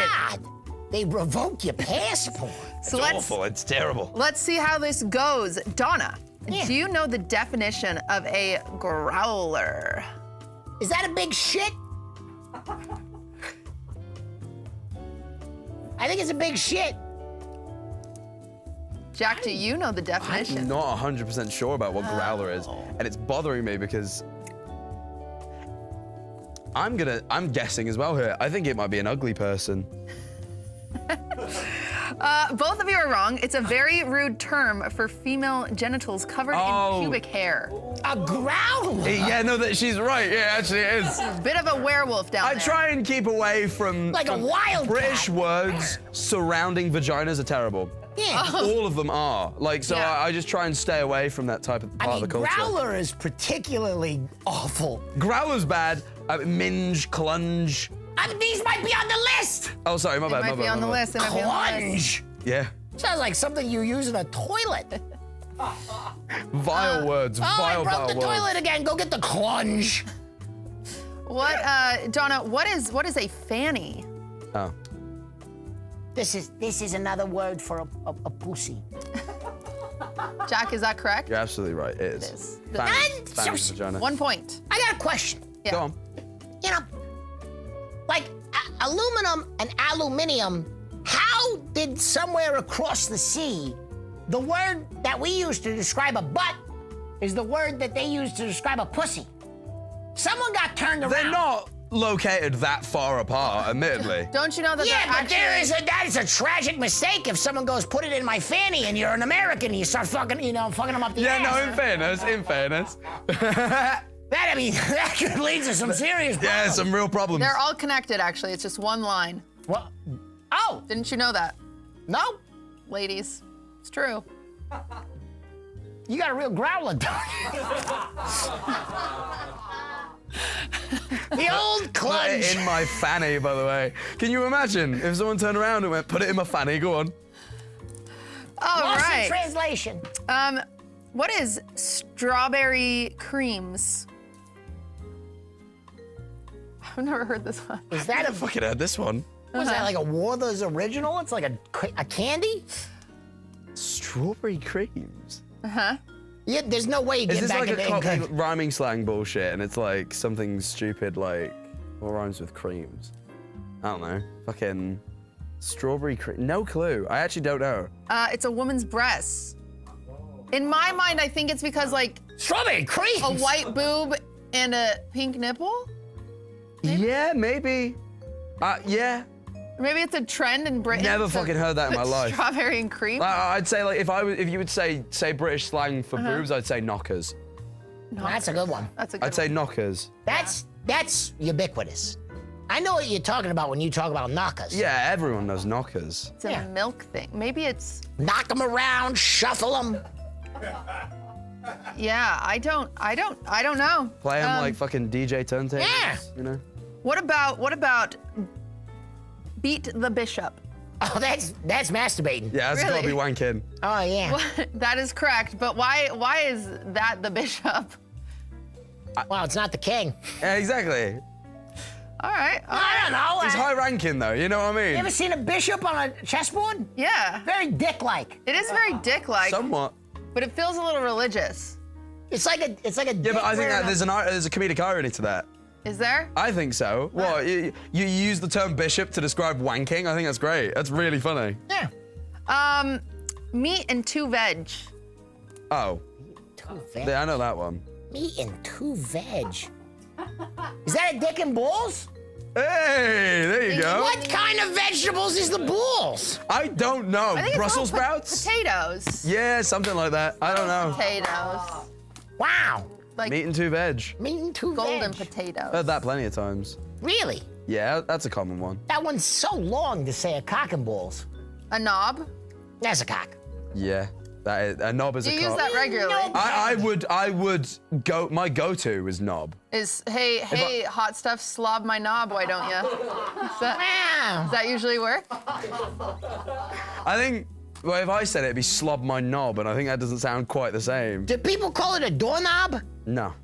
They revoke your passport. So It's awful, it's terrible. let's see how this goes. Donna, do you know the definition of a growler? Is that a big shit? I think it's a big shit. Jack, do you know the I'm definition? not 100% sure about what growler is, and it's bothering me because I'm guessing as well here. I think it might be an ugly person. Both of you are wrong. It's a very rude term for female genitals covered in pubic hair. A growler? Yeah, no, she's right. Yeah, actually it is. Bit of a werewolf down I there. try and keep away from Like a wildcat. British words surrounding vaginas are terrible. Yeah. All of them are. Like, so Yeah. I just try and stay away from that type of part I of mean, the culture. growler is particularly awful. Growler's bad. Minge, clunge. I mean, these might be on the list. Oh, sorry, my It bad. might my be bad, on the my bad. list. It might be on the list. Clunge. Yeah. Sounds like something you use in a toilet. Vile words. Oh, I Vile, broke vile the words. toilet again. Go get the clunge. What, Donna? What is a fanny? Oh. This is another word for a pussy. Jack, is that correct? You're absolutely right. It is. It is. And Fanny so- vagina. 1 point. I got a question. Yeah. Go on. You know, like aluminum and aluminium, how did somewhere across the sea, the word that we use to describe a butt is the word that they use to describe a pussy? Someone got turned around. They're not located that far apart, admittedly. Don't you know that Yeah, they're but actually... that is a tragic mistake if someone goes, put it in my fanny, and you're an American, and you start fucking them up the Yeah, ass. no, in fairness. That, I mean, that could lead to some serious problems. Yeah, some real problems. They're all connected, actually. It's just one line. What? Oh, Didn't you know that? no. Ladies, it's true. You got a real growler, dog. The old Put clunge. it in my fanny, by the way. Can you imagine if someone turned around and went, put it in my fanny, go on. All Lost in right. translation. What is strawberry creams? I've never heard this one. Is that a Fucking heard this one. was that like a Werther's original? It's like a candy? Strawberry creams. Yeah, there's no way you Is get this back like in a there. like rhyming slang bullshit and it's like something stupid like, what rhymes with creams? I don't know. Fucking strawberry cream. No clue. I actually don't know. It's a woman's breast. In my mind, I think it's because like Strawberry creams. a white boob and a pink nipple. Yeah, maybe. Yeah. Maybe it's a trend in Britain. Never to fucking heard that in put my life. Strawberry and cream. I'd say like if you would say British slang for boobs, I'd say knockers. That's a good one. That's a good I'd say knockers. That's ubiquitous. I know what you're talking about when you talk about knockers. Yeah, everyone knows knockers. It's a Yeah. milk thing. Maybe it's. Knock them around, shuffle them. Yeah, I don't know. Play them like fucking DJ turntables. Yeah. You know. What about beat the bishop? Oh, that's masturbating. Yeah, that's gotta be Really? wanking. Oh yeah. That is correct, but why is that the bishop? Well, it's not the king. Yeah, exactly. All right. I don't know. He's high ranking though. You know what I mean? You ever seen a bishop on a chessboard? Yeah. Very dick-like. It is very dick-like, Somewhat. but it feels a little religious. It's like a Yeah, dick but I think wearing that there's a comedic irony to that. Is there? I think so. What? You use the term bishop to describe wanking? I think that's great. That's really funny. Yeah. Meat and 2 veg. Oh, Two veg. yeah, I know that one. Meat and 2 veg. Is that a dick and balls? Hey, there you go. What kind of vegetables is the balls? I don't know. I think it's Brussels all sprouts? Potatoes. Yeah, something like that. I don't know. Potatoes. Wow. Like Meat and two veg. Meat and two golden veg. potatoes. Heard that plenty of times. Really? Yeah, that's a common one. That one's so long to say a cock and balls. A knob. That's a cock. Yeah, that is, a knob is You a use cock. that regularly. I would go. My go-to is knob. Is hey hot stuff, slob my knob, why don't you? Does that usually work? I think. Well, if I said it, it'd be slob my knob, and I think that doesn't sound quite the same. Do people call it a doorknob? No.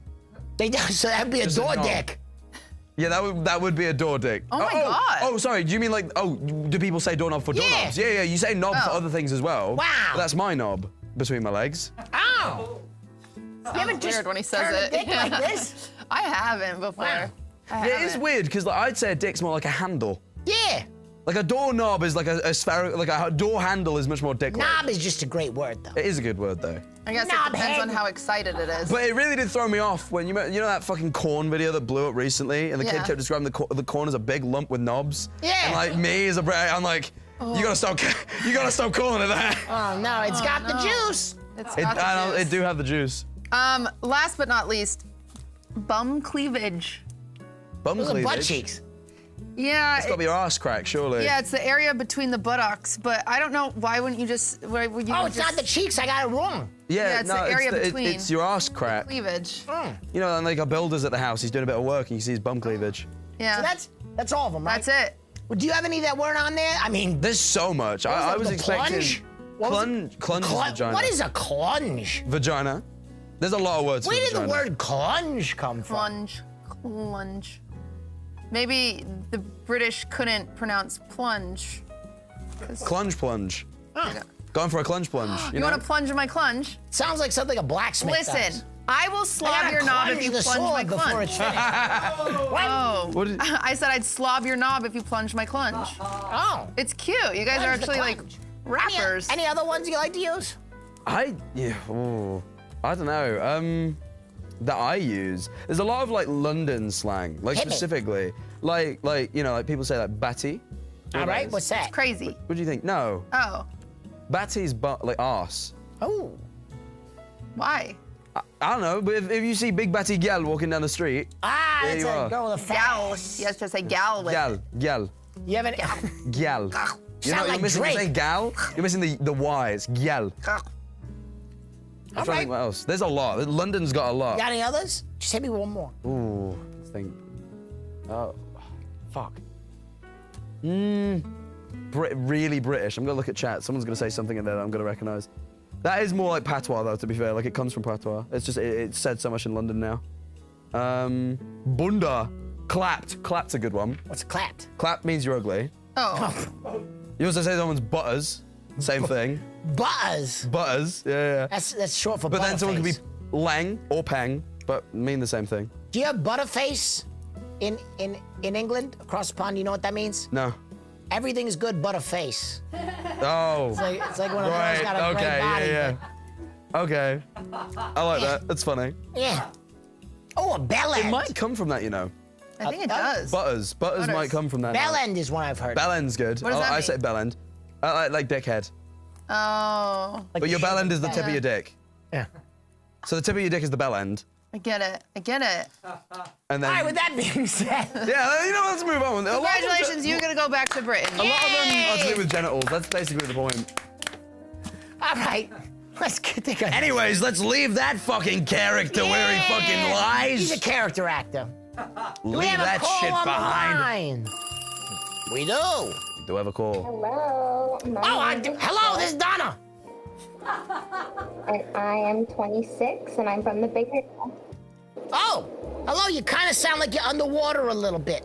They do, so that'd be a Just a door knob. dick. Yeah, that would be a door dick. Oh my God. Oh, sorry. Do you mean like? Oh, do people say doorknob for doorknobs? Yeah. You say knob for Oh. other things as well. Wow. But that's my knob between my legs. Oh. You ever Sounds just weird when he says turn it. a dick like this? I haven't before. Wow. I Yeah, it is haven't. weird because like, I'd say a dick's more like a handle. Yeah. Like a doorknob is like a spherical, like a door handle is much more dick-like. Knob is just a great word, though. It is a good word though. I guess Knob it depends head. on how excited it is. But it really did throw me off when you know that fucking corn video that blew up recently, and the kid Yeah. kept describing the corn as a big lump with knobs. Yeah. And like me as a I'm like, you gotta stop calling it that. Oh, no, it's got the juice. It's It, got the I know, juice. it do have the juice. Last but not least, bum cleavage. Bum Those are cleavage. butt cheeks. Yeah. It's gotta be your ass crack, surely. Yeah, it's the area between the buttocks, but I don't know why wouldn't you just? Why would you Oh, it's just not the cheeks. I got it wrong. Yeah, it's the area between. It's your ass crack. cleavage? You know, and like a builder's at the house, he's doing a bit of work, and you see his bum cleavage. Yeah. So that's all of them, right? That's it. Well, do you have any that weren't on there? I mean, There's so much. I was the expecting. plunge? What was it? Clunge is vagina. What is a clunge? Vagina. There's a lot of words Where for did the vagina. word clunge come from? Plunge. Maybe the British couldn't pronounce plunge. Plunge. Going for a plunge. You want to plunge in my clunge? Sounds like something a blacksmith Listen, does. I will I slob gotta your knob if plunge you the plunge my sword before clunge. it's finished. What? Oh, What is- I said I'd slob your knob if you plunge my clunge. Oh. It's cute. You guys are Plunge the actually like clunge. rappers. Any other ones you like to use? I don't know. That I use. There's a lot of like London slang, like Hit me. specifically, like you know, like people say like batty. All right, what's that? Crazy. What do you think? No, Oh, batty's like arse. Oh. why? I don't know, but if you see big batty gal walking down the street, Ah, There that's you a are. girl with a Gal. fat. You have to say gal with. gal. You haven't. You're Sound like missing Drake. you say gal. You're missing the Y. It's gal. I'm trying to right. think what else. There's a lot. London's got a lot. Got any others? Just hit me with one more. Ooh, let's think. Oh, fuck. Really British. I'm gonna look at chat. Someone's gonna say something in there that I'm gonna recognize. That is more like patois, though. To be fair, like it comes from patois. It's just it's said so much in London now. Bunda, clapped. Clapped's a good one. What's clapped? Clap means you're ugly. Oh, You also say someone's butters. Same thing. Buzz. Butters. Yeah. That's short for But then someone could be butterface. lang or peng, but mean the same thing. Do you have butterface in England across the pond? You know what that means? No. Everything is good but a face. Oh. It's like when a girl's Right. got a great Okay. body. Yeah. Okay. I like that. That's funny. but- Yeah. Oh, a bell It end. might come from that, you know. I think it does. Butters might come from that. Bell end is one I've heard. Bell end's good. What does that I mean? say bell end. Like dickhead. Oh, Like But your bell end is the tip of Yeah. your dick. Yeah. So the tip of your dick is the bell end. I get it. I get it. And All right, then. with that being said, Yeah, you know, let's move on. A lot of them- Congratulations, you're gonna go back to Britain. A lot of them are to Yay! do with genitals. That's basically the point. all right, let's take a. Anyways, let's leave that fucking character where he fucking lies. He's a character actor. We Leave have a that call shit on the behind. line. We do. Do I have a call? Hello. Hello, this is Donna. I am 26 and I'm from the Big Area. Oh, hello. You kind of sound like you're underwater a little bit.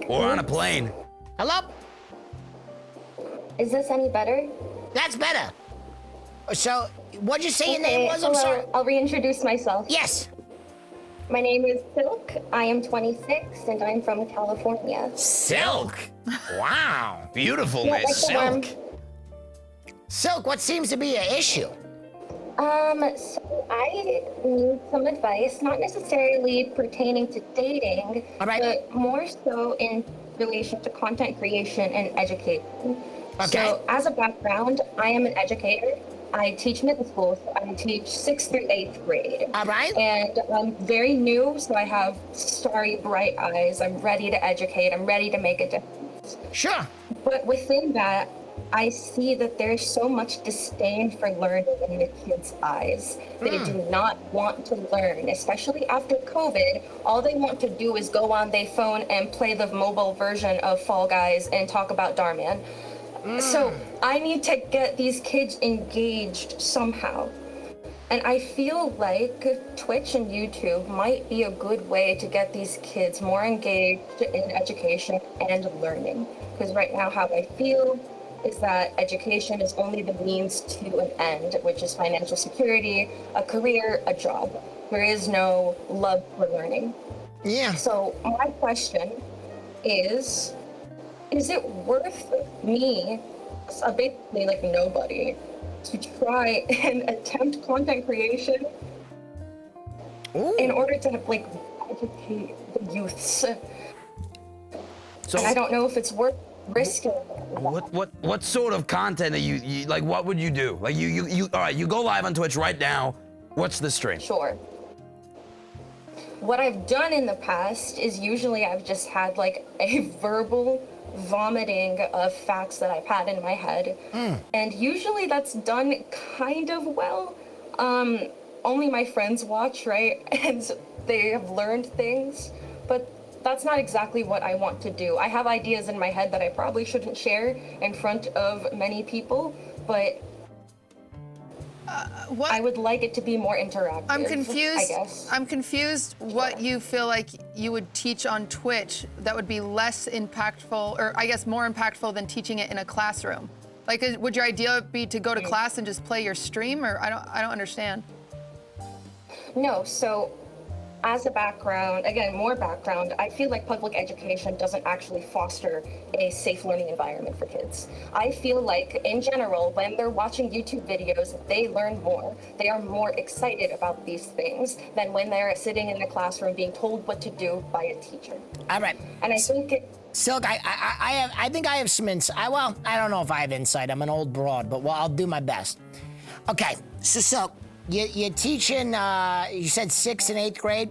Or on a plane. Hello. Is this any better? That's better. So, what'd you say your name was? I'm hello. sorry. I'll reintroduce myself. Yes. My name is Silk. I am 26 and I'm from California. Silk. Wow. Beautiful, Yeah, Miss like the worm. Silk. Silk, what seems to be an issue? So I need some advice, not necessarily pertaining to dating, but more so in relation to content creation and education. Okay. So as a background, I am an educator. I teach middle school, so I teach 6th through 8th grade. All right. And I'm very new, so I have starry, bright eyes. I'm ready to educate. I'm ready to make a difference. Sure. But within that, I see that there's so much disdain for learning in the kids' eyes. They do not want to learn, especially after COVID. All they want to do is go on their phone and play the mobile version of Fall Guys and talk about Darman. So I need to get these kids engaged somehow. And I feel like Twitch and YouTube might be a good way to get these kids more engaged in education and learning. Because right now how I feel is that education is only the means to an end, which is financial security, a career, a job. There is no love for learning. Yeah. So my question is it worth me, basically like nobody, to try and attempt content creation in order to like educate the youths? So and I don't know if it's worth risking. What sort of content are you like? What would you do? Like you all right? You go live on Twitch right now. What's the stream? Sure. What I've done in the past is usually I've just had like a verbal vomiting of facts that I've had in my head. And usually that's done kind of well. Only my friends watch, right? And they have learned things, but that's not exactly what I want to do. I have ideas in my head that I probably shouldn't share in front of many people, but I would like it to be more interactive. I'm confused. I guess. I'm confused what you feel like you would teach on Twitch that would be less impactful, or I guess more impactful than teaching it in a classroom. Like, would your idea be to go to class and just play your stream, or I don't understand. No, so as a background, again, more background, I feel like public education doesn't actually foster a safe learning environment for kids. I feel like, in general, when they're watching YouTube videos, they learn more. They are more excited about these things than when they're sitting in the classroom being told what to do by a teacher. All right. And I think Silk, I think I have some insight. Well, I don't know if I have insight. I'm an old broad, but I'll do my best. Okay, so Silk, you're teaching, you said 6th and 8th grade?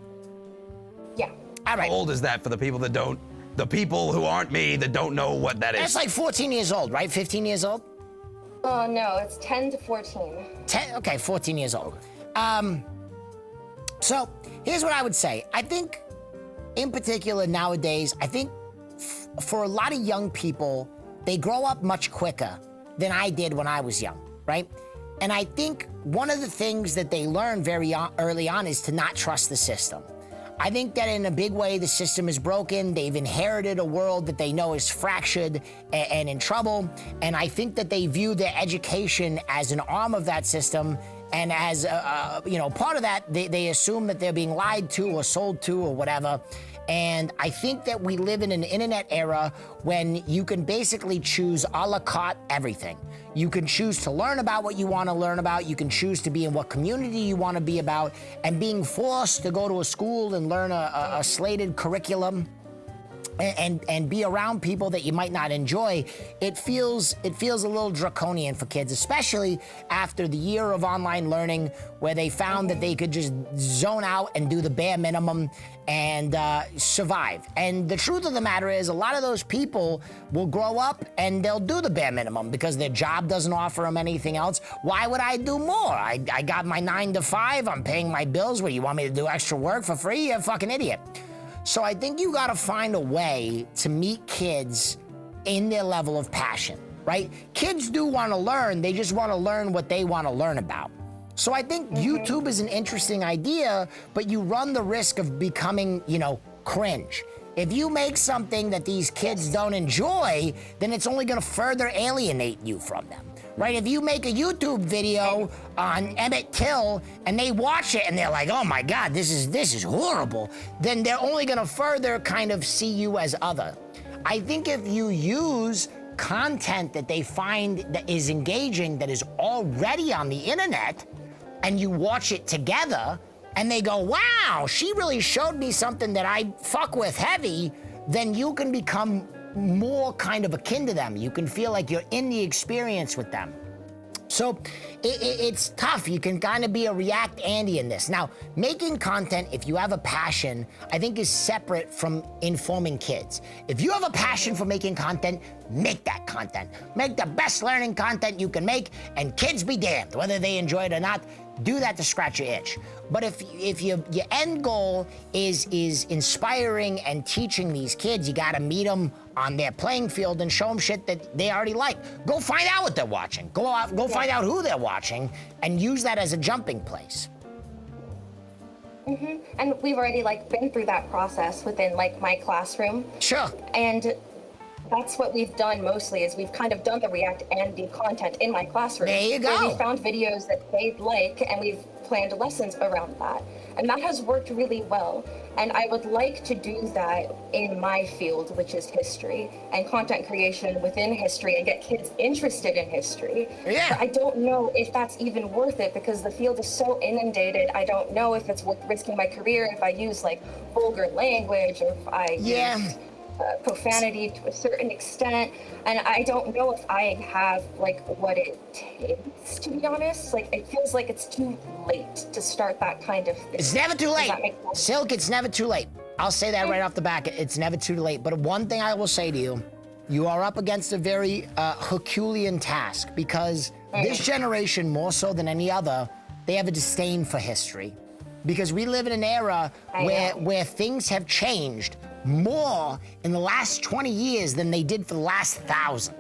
Yeah. All right. How old is that for the people that don't, the people who aren't me that don't know what that is? That's like 14 years old, right? 15 years old? Oh, no, it's 10 to 14. 10, okay, 14 years old. So here's what I would say. I think, in particular nowadays, I think for a lot of young people, they grow up much quicker than I did when I was young, right? And I think one of the things that they learn very early on is to not trust the system. I think that in a big way, the system is broken. They've inherited a world that they know is fractured and in trouble. And I think that they view their education as an arm of that system. And as, part of that, they assume that they're being lied to or sold to or whatever. And I think that we live in an internet era when you can basically choose a la carte everything. You can choose to learn about what you want to learn about. You can choose to be in what community you want to be about. And being forced to go to a school and learn a slated curriculum and be around people that you might not enjoy, it feels a little draconian for kids, especially after the year of online learning where they found that they could just zone out and do the bare minimum and survive. And the truth of the matter is a lot of those people will grow up and they'll do the bare minimum because their job doesn't offer them anything else. Why would I do more? I got my 9 to 5, I'm paying my bills. What, you want me to do extra work for free? You're a fucking idiot. So I think you gotta find a way to meet kids in their level of passion, right? Kids do wanna learn, they just wanna learn what they wanna learn about. So I think YouTube is an interesting idea, but you run the risk of becoming, cringe. If you make something that these kids don't enjoy, then it's only gonna further alienate you from them. Right, if you make a YouTube video on Emmett Till and they watch it and they're like, oh my God, this is horrible, then they're only gonna further kind of see you as other. I think if you use content that they find that is engaging, that is already on the internet, and you watch it together, and they go, wow, she really showed me something that I fuck with heavy, then you can become more kind of akin to them. You can feel like you're in the experience with them. So it's tough. You can kind of be a React Andy in this. Now, making content, if you have a passion, I think is separate from informing kids. If you have a passion for making content, make that content. Make the best learning content you can make, and kids be damned. Whether they enjoy it or not, do that to scratch your itch. But if your end goal is inspiring and teaching these kids, you gotta meet them on their playing field and show them shit that they already like. Go find out what they're watching. Go find out who they're watching, and use that as a jumping place. And we've already been through that process within my classroom. Sure. And that's what we've done mostly, is we've kind of done the React Andy content in my classroom. There you go. Where we found videos that they'd like, and we've planned lessons around that. And that has worked really well. And I would like to do that in my field, which is history, and content creation within history, and get kids interested in history. Yeah. But I don't know if that's even worth it, because the field is so inundated. I don't know if it's worth risking my career if I use vulgar language, or if I use profanity to a certain extent, and I don't know if I have what it takes, to be honest. It feels like it's too late to start that kind of thing. It's never too late. Silk, it's never too late. I'll say that right off the back. It's never too late. But one thing I will say to you, you are up against a very Herculean task, because this generation, more so than any other, they have a disdain for history. Because we live in an era where things have changed more in the last 20 years than they did for the last 1,000,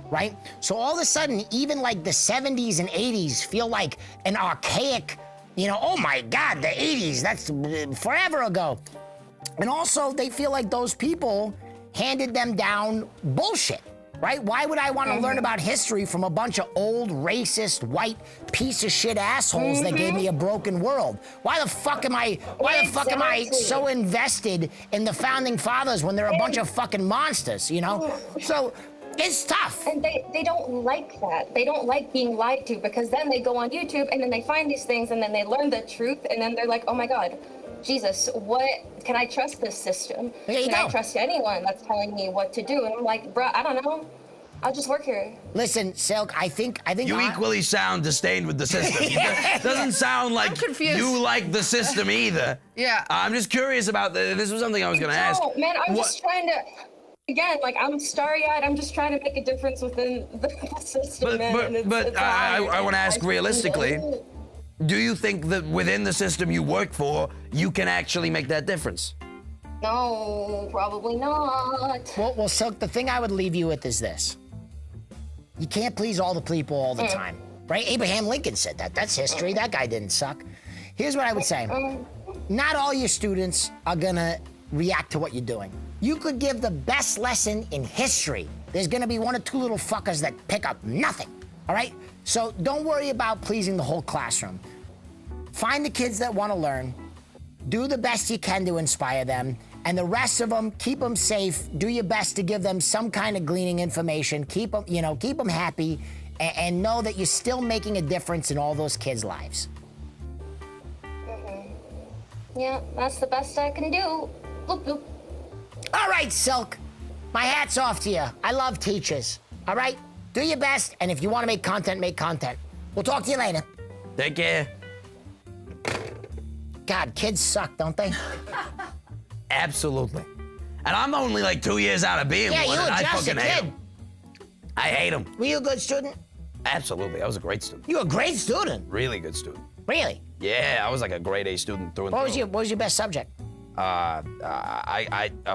right? So all of a sudden, even the 70s and 80s feel like an archaic, oh my God, the 80s, that's forever ago. And also, they feel like those people handed them down bullshit, right? Why would I want to learn about history from a bunch of old, racist, white, piece of shit assholes that gave me a broken world? Why the fuck am I so invested in the founding fathers when they're a bunch of fucking monsters, So it's tough. And they don't like that. They don't like being lied to, because then they go on YouTube and then they find these things and then they learn the truth, and then they're like, oh my God, Jesus, what, can I trust this system? Can I trust anyone that's telling me what to do? And I'm like, bruh, I don't know. I'll just work here. Listen, Silk, I think you equally sound disdained with the system. It doesn't sound like you like the system either. Yeah. I'm just curious about this was something I was going to ask. No, man, I'm just trying to, again, I'm starry-eyed. I'm just trying to make a difference within the system, But I want to ask realistically, do you think that within the system you work for, you can actually make that difference? No, probably not. Well, Silk, the thing I would leave you with is this. You can't please all the people all the time, right? Abraham Lincoln said that. That's history. That guy didn't suck. Here's what I would say. Not all your students are gonna react to what you're doing. You could give the best lesson in history. There's gonna be one or two little fuckers that pick up nothing, all right? So don't worry about pleasing the whole classroom. Find the kids that wanna learn, do the best you can to inspire them, and the rest of them, keep them safe, do your best to give them some kind of gleaning information, keep them happy, and know that you're still making a difference in all those kids' lives. Yeah, that's the best I can do. Bloop, bloop. All right, Silk, my hat's off to you. I love teachers, all right? Do your best, and if you want to make content, make content. We'll talk to you later. Take care. God, kids suck, don't they? Absolutely. And I'm only 2 years out of being one, you and were I just a fucking hate kid. them. I hate them. Were you a good student? Absolutely. I was a great student. You were a great student. Really good student. Really? Yeah, I was a grade A student through and through. What was your best subject? A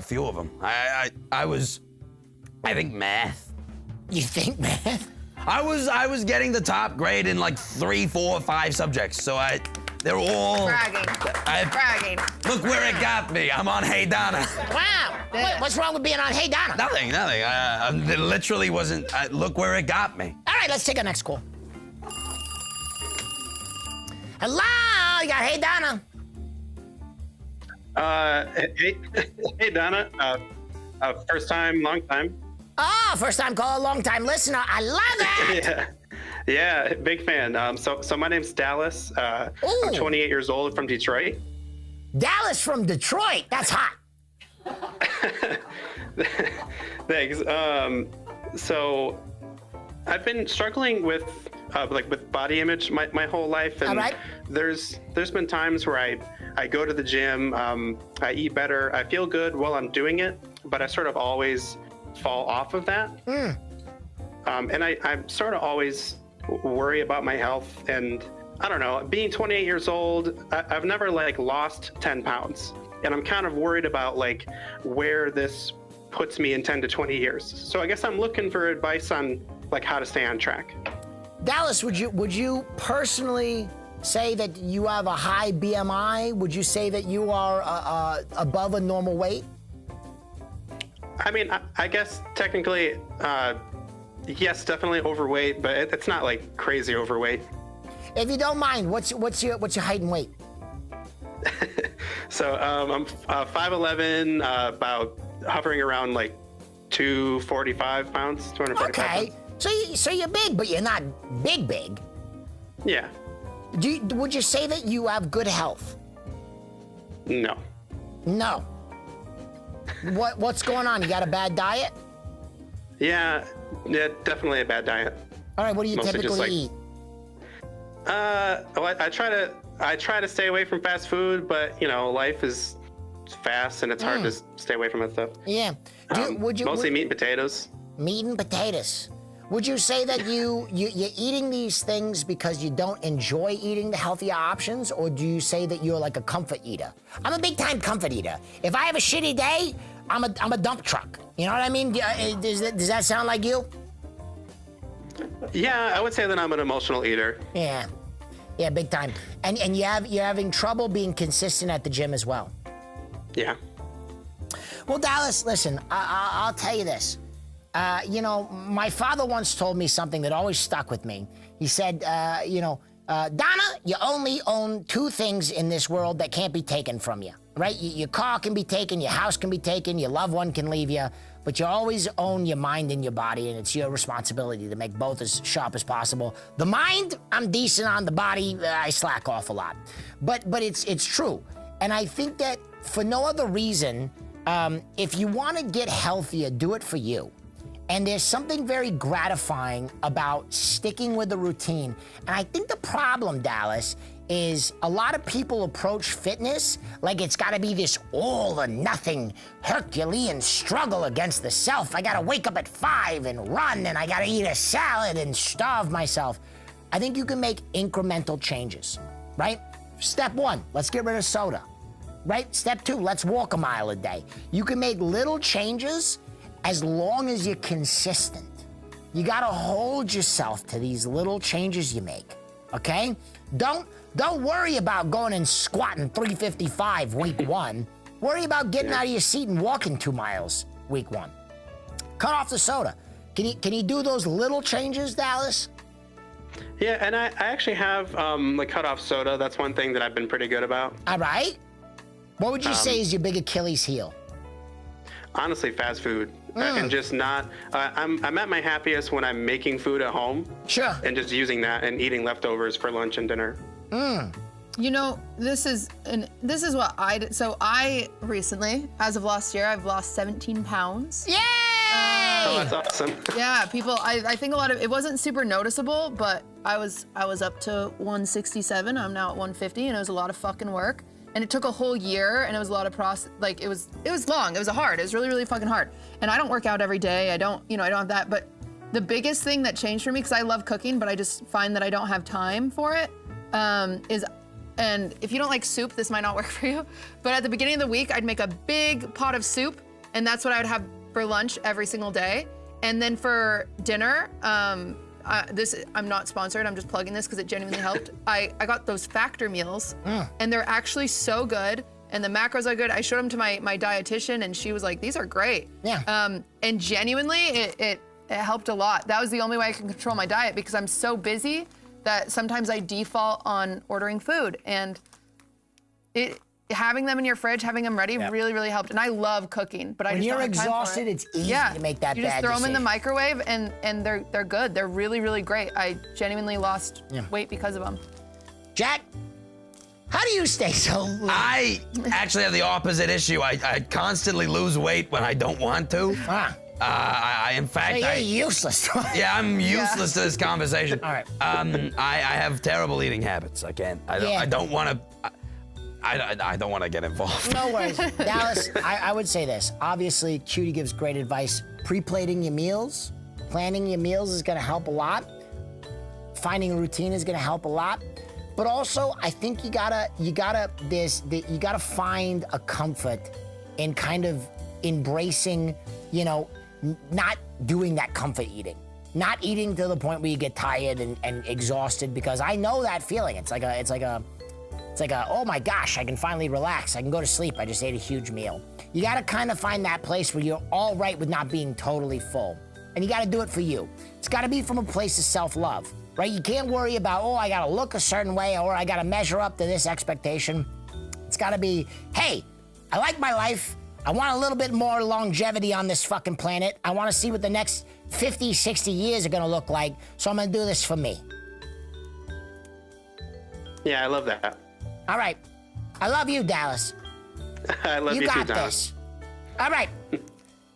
few of them. I think math. You think math? I was getting the top grade in 3, 4, 5 subjects. So they're all bragging. Look where it got me. I'm on Hey Donna. Wow. What's wrong with being on Hey Donna? Nothing. It literally wasn't. Look where it got me. All right, let's take our next call. Hello, you got Hey Donna. Hey Donna. First time, long time. Oh, first time caller, long time listener. I love it. Yeah. Yeah, big fan. So my name's Dallas. I'm 28 years old from Detroit. Dallas from Detroit. That's hot. Thanks. So I've been struggling with with body image my whole life, and there's been times where I go to the gym, I eat better, I feel good while I'm doing it, but I sort of always fall off of that. And I sort of always worry about my health, and I don't know, being 28 years old, I've never lost 10 pounds, and I'm kind of worried about where this puts me in 10 to 20 years. So I guess I'm looking for advice on how to stay on track. Dallas, would you personally say that you have a high BMI? Would you say that you are above a normal weight? I mean, I guess technically, yes, definitely overweight, but it's not crazy overweight. If you don't mind, what's your height and weight? So I'm 5'11", about hovering around 245 pounds, 245 Okay, pounds. So you're big, but you're not big. Yeah. Would you say that you have good health? No. No. What's going on? You got a bad diet? Yeah, definitely a bad diet. All right, what do you Mostly typically eat? Well, I try to stay away from fast food, but life is fast and it's hard to stay away from that stuff. Yeah. Mostly meat and potatoes. Meat and potatoes. Would you say that you're eating these things because you don't enjoy eating the healthier options, or do you say that you're like a comfort eater? I'm a big time comfort eater. If I have a shitty day, I'm a dump truck. You know what I mean? Does that sound like you? Yeah, I would say that I'm an emotional eater. Yeah, big time. And you're having trouble being consistent at the gym as well. Yeah. Well, Dallas, listen, I'll tell you this. My father once told me something that always stuck with me. He said, Donna, you only own two things in this world that can't be taken from you, right? Your car can be taken, your house can be taken, your loved one can leave you, but you always own your mind and your body, and it's your responsibility to make both as sharp as possible. The mind, I'm decent on. The body, I slack off a lot. But it's true. And I think that for no other reason, if you want to get healthier, do it for you. And there's something very gratifying about sticking with the routine. And I think the problem, Dallas, is a lot of people approach fitness like it's gotta be this all or nothing Herculean struggle against the self. I gotta wake up at 5 and run, and I gotta eat a salad and starve myself. I think you can make incremental changes, right? Step 1, let's get rid of soda, right? Step 2, let's walk a mile a day. You can make little changes as long as you're consistent. You gotta hold yourself to these little changes you make, okay? Don't worry about going and squatting 355 week 1. Worry about getting out of your seat and walking 2 miles week 1. Cut off the soda. Can you do those little changes, Dallas? Yeah, and I actually have cut off soda. That's one thing that I've been pretty good about. All right. What would you say is your big Achilles heel? Honestly, fast food. And just not, I'm at my happiest when I'm making food at home. Sure. And just using that and eating leftovers for lunch and dinner. This is what I did. So I recently, as of last year, I've lost 17 pounds. Yay! Oh, that's awesome. Yeah, people, I think a lot of, it wasn't super noticeable, but I was up to 167. I'm now at 150, and it was a lot of fucking work. And it took a whole year, and it was a lot of it was long, it was hard, it was really, really fucking hard. And I don't work out every day, I don't have that, but the biggest thing that changed for me, because I love cooking, but I just find that I don't have time for it, and if you don't like soup, this might not work for you, but at the beginning of the week, I'd make a big pot of soup, and that's what I would have for lunch every single day. And then for dinner, I'm not sponsored, I'm just plugging this because it genuinely helped. I got those Factor meals, and they're actually so good, and the macros are good. I showed them to my dietitian, and she was like, these are great. Yeah. And genuinely, it helped a lot. That was the only way I can control my diet, because I'm so busy that sometimes I default on ordering food, and having them in your fridge, having them ready really, really helped. And I love cooking, but when I just you're don't have time for exhausted, it. it's easy to make that bad You just throw them in the decision. microwave and they're good. They're really, really great. I genuinely lost weight because of them. Jack, how do you stay so lean? I actually have the opposite issue. I constantly lose weight when I don't want to. In fact, you're useless. Yeah, I'm useless to this conversation. All right. I have terrible eating habits. I can't. I don't want to. I don't want to get involved. No worries. Dallas, I would say this. Obviously, Cutie gives great advice. Pre-plating your meals, planning your meals is going to help a lot. Finding a routine is going to help a lot. But also, I think you gotta find a comfort in kind of embracing, not doing that comfort eating. Not eating to the point where you get tired and exhausted, because I know that feeling. It's like a, oh my gosh, I can finally relax. I can go to sleep. I just ate a huge meal. You gotta kind of find that place where you're all right with not being totally full. And you gotta do it for you. It's gotta be from a place of self-love, right? You can't worry about, I gotta look a certain way, or I gotta measure up to this expectation. It's gotta be, hey, I like my life. I want a little bit more longevity on this fucking planet. I wanna see what the next 50, 60 years are gonna look like, so I'm gonna do this for me. Yeah, I love that. All right. I love you, Dallas. I love you You too, got Donna. this. All right.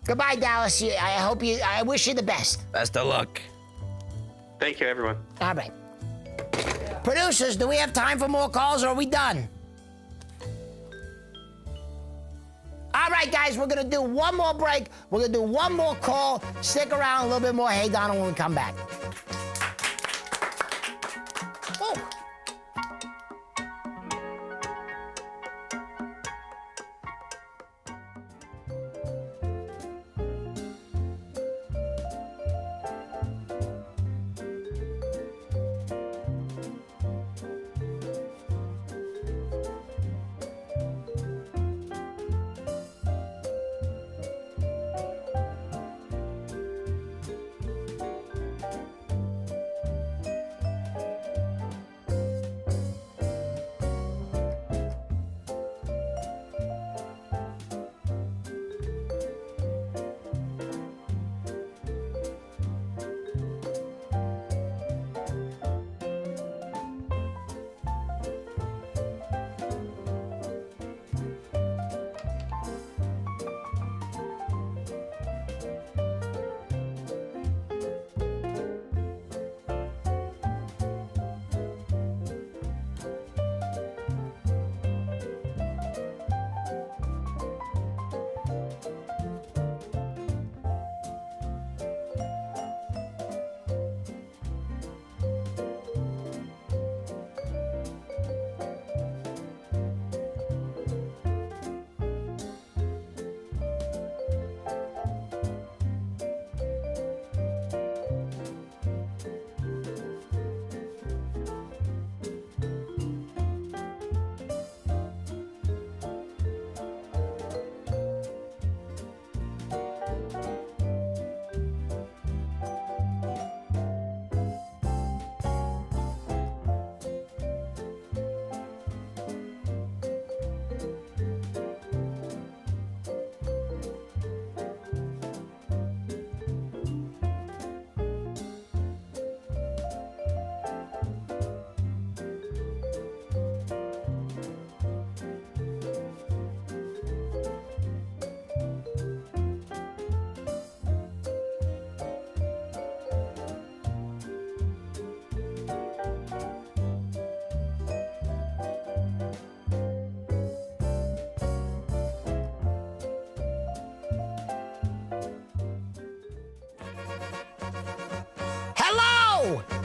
Goodbye, Dallas. I wish you the best. Best of luck. Thank you, everyone. All right. Producers, do we have time for more calls, or are we done? All right, guys, we're gonna do one more break. We're gonna do one more call. Stick around a little bit more. Hey, Donna, when we come back. Oh.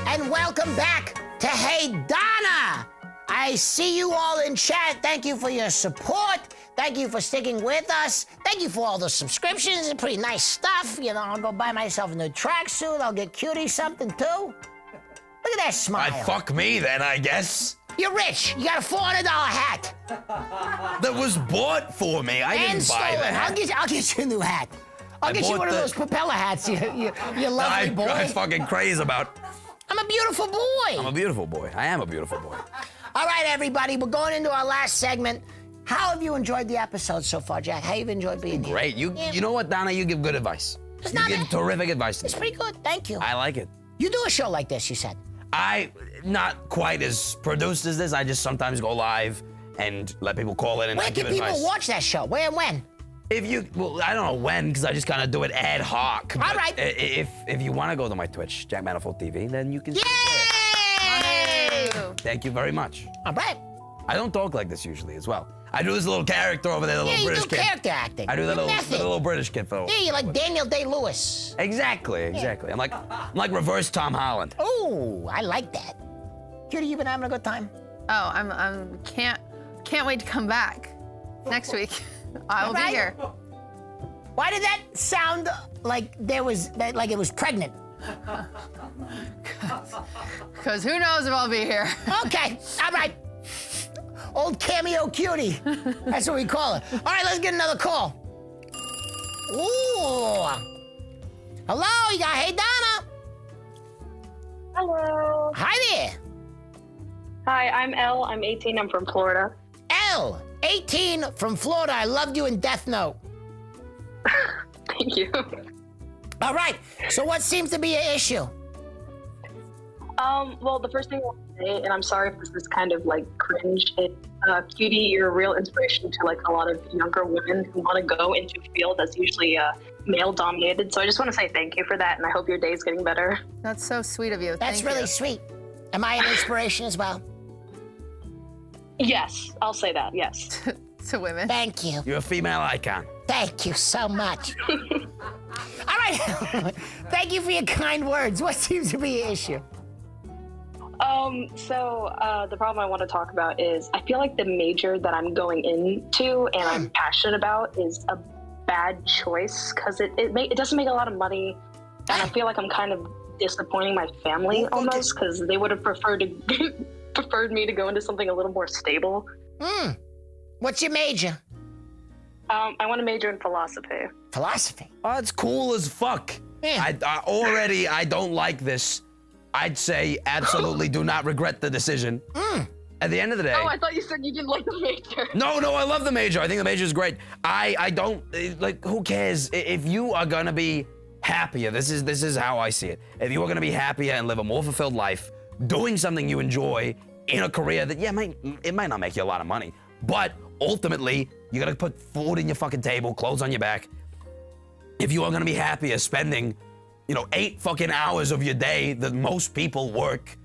And welcome back to Hey Donna. I see you all in chat. Thank you for your support. Thank you for sticking with us. Thank you for all the subscriptions. It's pretty nice stuff. I'll go buy myself a new tracksuit. I'll get Cutie something too. Look at that smile. Fuck me then, I guess. You're rich. You got a $400 hat. That was bought for me. I didn't buy that. I'll get you a new hat. I'll get you one of those propeller hats. You lovely boy. I fucking craze about. I'm a beautiful boy. I'm a beautiful boy. I am a beautiful boy. All right, everybody, we're going into our last segment. How have you enjoyed the episode so far, Jack? How have you enjoyed being here? Great. You know what, Donna? You give good advice. It's You not give bad. terrific advice. It's pretty good. Thank you. I like it. You do a show like this, you said. Not quite as produced as this. I just sometimes go live and let people call in and Where I give can people advice. watch that show? Where and when? Well, I don't know when, because I just kind of do it ad hoc. All but right. If you want to go to my Twitch, JackManifoldTV, then you can. Yay! Thank you very much. All right. I don't talk like this usually as well. I do this little character over there, the Yeah, little you British do kid. character acting. I do You're the method. little British kid for. Yeah, you're like Daniel Day-Lewis. Exactly. I'm like reverse Tom Holland. Oh, I like that. Cutie, you been having a good time? Oh, I'm can't wait to come back next week. I will be Right. here. Why did that sound like like it was pregnant? Because who knows if I'll be here. Okay, all right. Old cameo cutie. That's what we call it. All right, let's get another call. Ooh. Hello, you got, hey, Donna. Hello. Hi there. Hi, I'm Elle. I'm 18. I'm from Florida. Elle, 18, from Florida. I loved you in Death Note. Thank you. All right, so what seems to be an issue? Well, the first thing I want to say, and I'm sorry if this is kind of like cringe, Cutie, you're a real inspiration to like a lot of younger women who want to go into a field that's usually male dominated. So I just want to say thank you for that, and I hope your day is getting better. That's so sweet of you. That's Thank really you. sweet. Am I an inspiration as well? Yes, I'll say that, yes. To women. Thank you. You're a female icon. Thank you so much. All right. Thank you for your kind words. What seems to be an issue? The problem I want to talk about is I feel like the major that I'm going into and I'm passionate about is a bad choice because it doesn't make a lot of money, and I feel like I'm kind of disappointing my family almost because they would have preferred me to go into something a little more stable. What's your major? I want to major in philosophy. Philosophy? Oh, it's cool as fuck. Yeah. I don't like this. I'd say absolutely do not regret the decision. At the end of the day. Oh, I thought you said you didn't like the major. No, I love the major. I think the major is great. I don't, like, who cares? If you are gonna be happier, this is how I see it. If you are gonna be happier and live a more fulfilled life, doing something you enjoy in a career that, it might not make you a lot of money, but ultimately, you gotta put food in your fucking table, clothes on your back. If you are gonna be happier spending 8 fucking hours of your day that most people work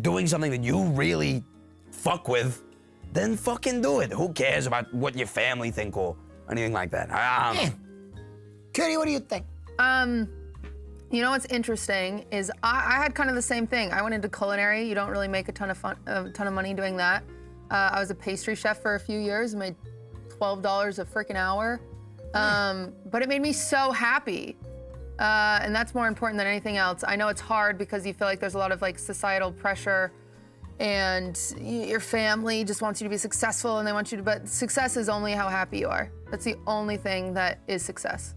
doing something that you really fuck with, then fucking do it. Who cares about what your family think or anything like that? I don't know. Cutie, what do you think? You know what's interesting is I had kind of the same thing. I went into culinary. You don't really make a ton of money doing that. I was a pastry chef for a few years, made $12 a freaking hour. But it made me so happy. And that's more important than anything else. I know it's hard because you feel like there's a lot of like societal pressure and your family just wants you to be successful and they want you to, but success is only how happy you are. That's the only thing that is success.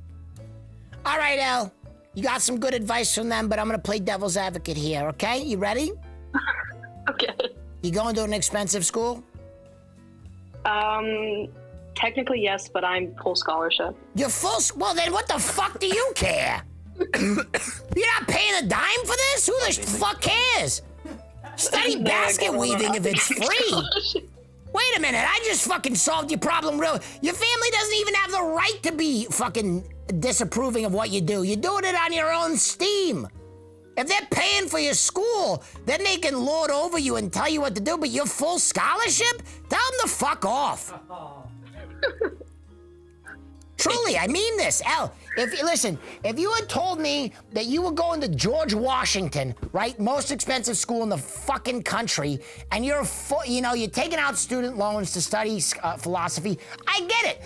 All right, Elle. You got some good advice from them, but I'm gonna play devil's advocate here, okay? You ready? Okay. You going to an expensive school? Technically yes, but I'm full scholarship. You're well, then what the fuck do you care? You're not paying a dime for this? Who the fuck cares? Study basket weaving if it's free. Wait a minute, I just fucking solved your problem real. Your family doesn't even have the right to be fucking disapproving of what you do. You're doing it on your own steam. If they're paying for your school, then they can lord over you and tell you what to do, but your full scholarship? Tell them to fuck off. Truly, I mean this, Elle. If you had told me that you were going to George Washington, right, most expensive school in the fucking country, and you're taking out student loans to study philosophy, I get it.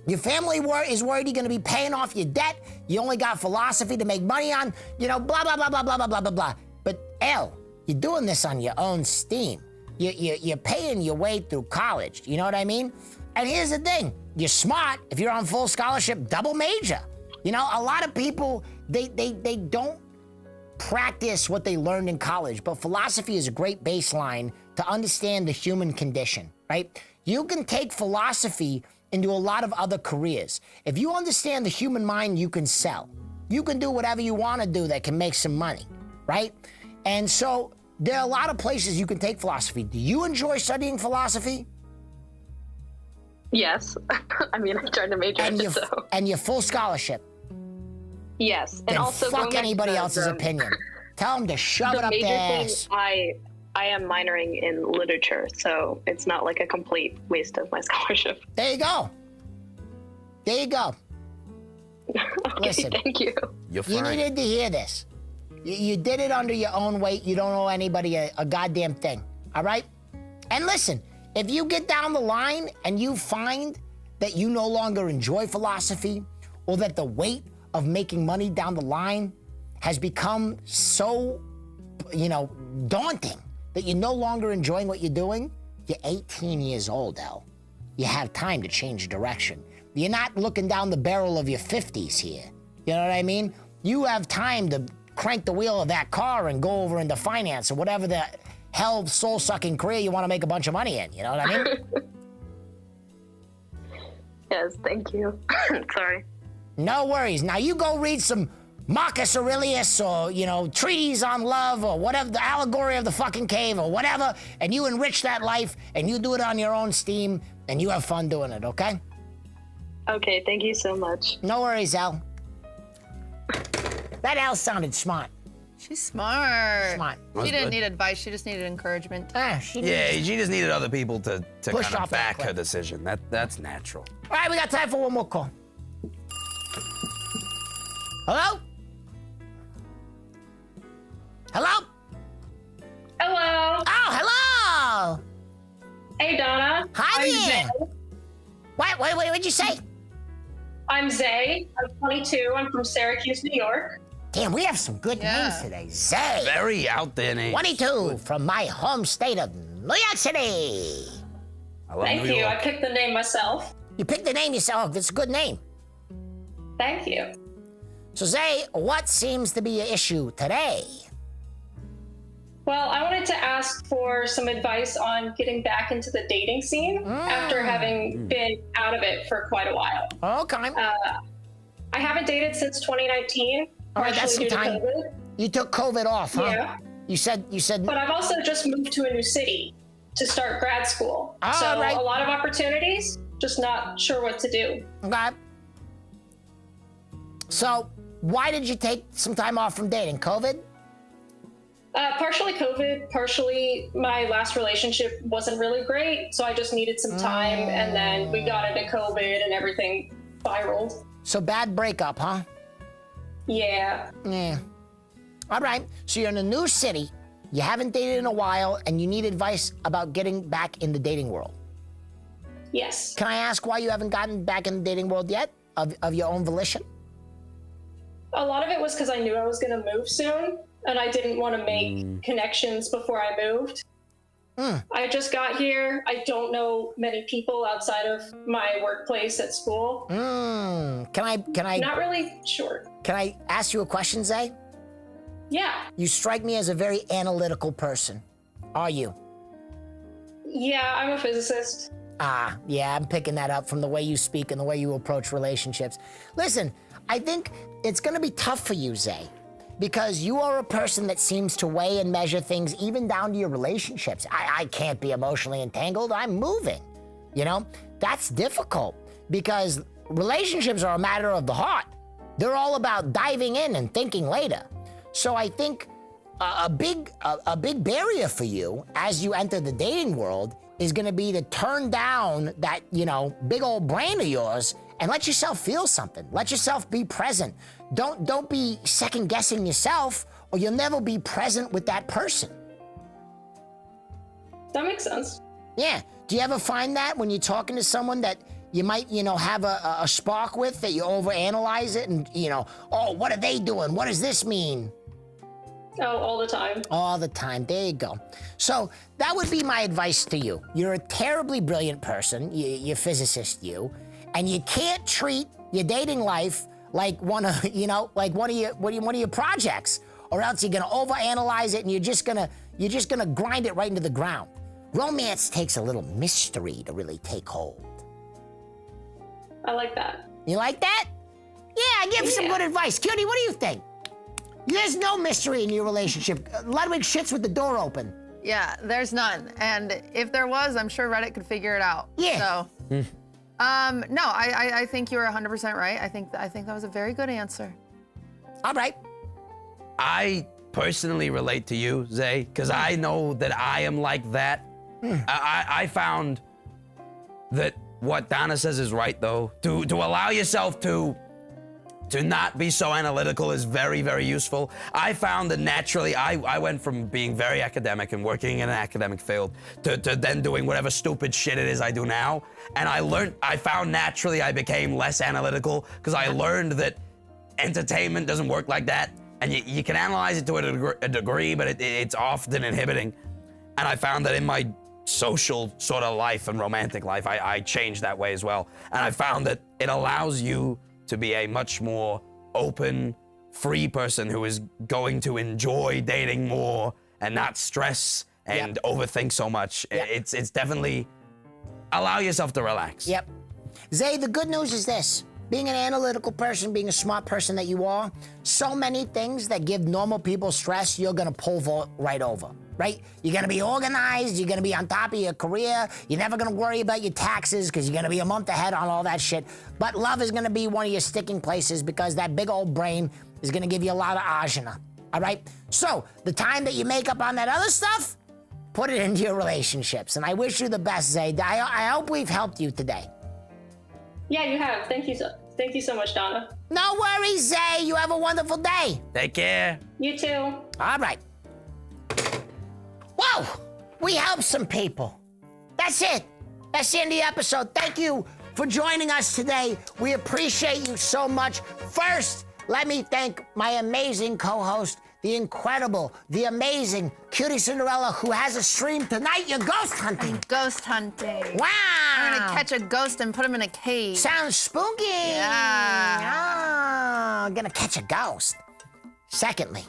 Your family is worried you're going to be paying off your debt. You only got philosophy to make money on, blah, blah, blah, blah, blah, blah, blah, blah, blah. But, Elle, you're doing this on your own steam. You're paying your way through college. You know what I mean? And here's the thing. You're smart. If you're on full scholarship, double major. A lot of people, they don't practice what they learned in college, but philosophy is a great baseline to understand the human condition, right? You can take philosophy into a lot of other careers. If you understand the human mind, you can sell. You can do whatever you want to do that can make some money, right? And so there are a lot of places you can take philosophy. Do you enjoy studying philosophy? Yes. I mean, I tried to major in it, so. And your full scholarship? Yes. Then And also fuck anybody else's opinion. Tell them to shove it up their ass. I am minoring in literature, so it's not like a complete waste of my scholarship. There you go. There you go. Okay, Listen, thank you. You're you fine. needed to hear this. You did it under your own weight. You don't owe anybody a goddamn thing, all right? And listen, if you get down the line and you find that you no longer enjoy philosophy or that the weight of making money down the line has become so, daunting that you're no longer enjoying what you're doing, you're 18 years old, El. You have time to change direction. You're not looking down the barrel of your 50s here. You know what I mean? You have time to crank the wheel of that car and go over into finance or whatever the hell soul-sucking career you want to make a bunch of money in. You know what I mean? Yes, thank you. Sorry. No worries. Now you go read some Marcus Aurelius or, treatise on love or whatever, the allegory of the fucking cave or whatever, and you enrich that life and you do it on your own steam and you have fun doing it, okay? Okay, thank you so much. No worries, El. That El sounded smart. She's smart. Smart. She didn't need advice. She just needed encouragement. She just needed other people to Push kind of off that back her decision. That's natural. All right, we got time for one more call. Hello? Hello? Hello. Oh, hello. Hey, Donna. Hi I'm there. Zay. What'd you say? I'm Zay. I'm 22. I'm from Syracuse, New York. Damn, we have some good names today. Zay. Very out there name. 22 from my home state of New York City. I love Thank New you. York. I picked the name myself. You picked the name yourself. It's a good name. Thank you. So, Zay, what seems to be your issue today? Well, I wanted to ask for some advice on getting back into the dating scene after having been out of it for quite a while. Okay. I haven't dated since 2019. All right, that's some partially due to time. COVID. You took COVID off, huh? Yeah. You said. But I've also just moved to a new city to start grad school. All so right. a lot of opportunities, just not sure what to do. Okay. So, why did you take some time off from dating? COVID? Partially COVID, partially my last relationship wasn't really great, so I just needed some time, and then we got into COVID and everything spiraled. So bad breakup, huh? Yeah. Yeah. All right. So you're in a new city, you haven't dated in a while, and you need advice about getting back in the dating world. Yes. Can I ask why you haven't gotten back in the dating world yet, of your own volition? A lot of it was because I knew I was going to move soon, and I didn't want to make connections before I moved. I just got here. I don't know many people outside of my workplace at school. Can I? Not really sure. Can I ask you a question, Zay? Yeah. You strike me as a very analytical person. Are you? Yeah, I'm a physicist. Ah, yeah, I'm picking that up from the way you speak and the way you approach relationships. Listen, I think it's gonna be tough for you, Zay, because you are a person that seems to weigh and measure things even down to your relationships. I can't be emotionally entangled, I'm moving. That's difficult because relationships are a matter of the heart. They're all about diving in and thinking later. So I think a big barrier for you as you enter the dating world is gonna be to turn down that, big old brain of yours and let yourself feel something. Let yourself be present. Don't be second guessing yourself or you'll never be present with that person. That makes sense. Yeah. Do you ever find that when you're talking to someone that you might, have a spark with, that you overanalyze it and, oh, what are they doing? What does this mean? Oh, all the time. All the time. There you go. So that would be my advice to you. You're a terribly brilliant person. You're a physicist, and you can't treat your dating life like one of your projects, or else you're gonna overanalyze it and you're just gonna grind it right into the ground. Romance takes a little mystery to really take hold. I like that. You like that? Yeah, give some good advice. Cutie, what do you think? There's no mystery in your relationship. Ludwig shits with the door open. Yeah, there's none. And if there was, I'm sure Reddit could figure it out. Yeah. So, no, I think you were 100% right. I think that was a very good answer. All right. I personally relate to you, Zay, because I know that I am like that. I found that what Donna says is right, though. To allow yourself to not be so analytical is very, very useful. I found that naturally, I went from being very academic and working in an academic field to then doing whatever stupid shit it is I do now. And I found naturally I became less analytical because I learned that entertainment doesn't work like that. And you can analyze it to a degree, but it's often inhibiting. And I found that in my social sort of life and romantic life, I changed that way as well. And I found that it allows you to be a much more open, free person who is going to enjoy dating more and not stress and overthink so much. It's definitely allow yourself to relax. Yep. Zay, the good news is this. Being an analytical person, being a smart person that you are, so many things that give normal people stress, you're gonna pull right over, right? You're gonna be organized, you're gonna be on top of your career, you're never gonna worry about your taxes because you're gonna be a month ahead on all that shit. But love is gonna be one of your sticking places because that big old brain is gonna give you a lot of ajna, all right? So, the time that you make up on that other stuff, put it into your relationships. And I wish you the best, Zay. I hope we've helped you today. Yeah, you have. Thank you so much, Donna. No worries, Zay. You have a wonderful day. Take care. You too. All right. Whoa! We helped some people. That's it. That's the end of the episode. Thank you for joining us today. We appreciate you so much. First, let me thank my amazing co-host, the incredible, the amazing QTCinderella, who has a stream tonight. You're ghost hunting. Ghost hunting. Wow. I'm gonna catch a ghost and put him in a cage. Sounds spooky. Yeah. Oh, gonna catch a ghost. Secondly,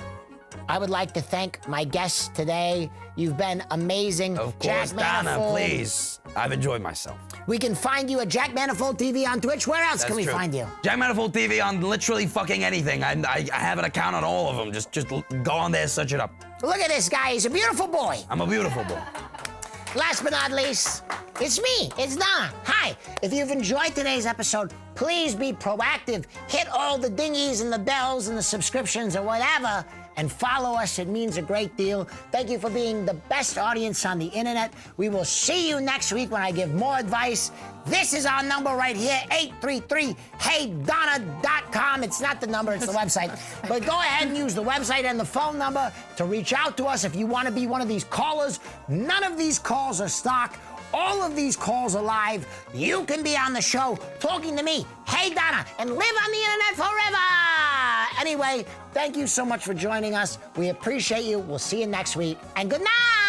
I would like to thank my guests today. You've been amazing. Of course, Jack Donna, Manifold. please. I've enjoyed myself. We can find you at JackManifoldTV on Twitch. Where else can we find you? JackManifoldTV on literally fucking anything. I have an account on all of them. Just go on there, search it up. Look at this guy. He's a beautiful boy. I'm a beautiful boy. Last but not least, it's me. It's Donna. Hi. If you've enjoyed today's episode, please be proactive. Hit all the dingies and the bells and the subscriptions or whatever, and follow us. It means a great deal. Thank you for being the best audience on the internet. We will see you next week when I give more advice. This is our number right here, 833-HeyDonna.com. It's not the number, it's the website. But go ahead and use the website and the phone number to reach out to us if you want to be one of these callers. None of these calls are stock. All of these calls are live. You can be on the show talking to me, Hey Donna, and live on the internet forever. Anyway, thank you so much for joining us. We appreciate you. We'll see you next week. And good night.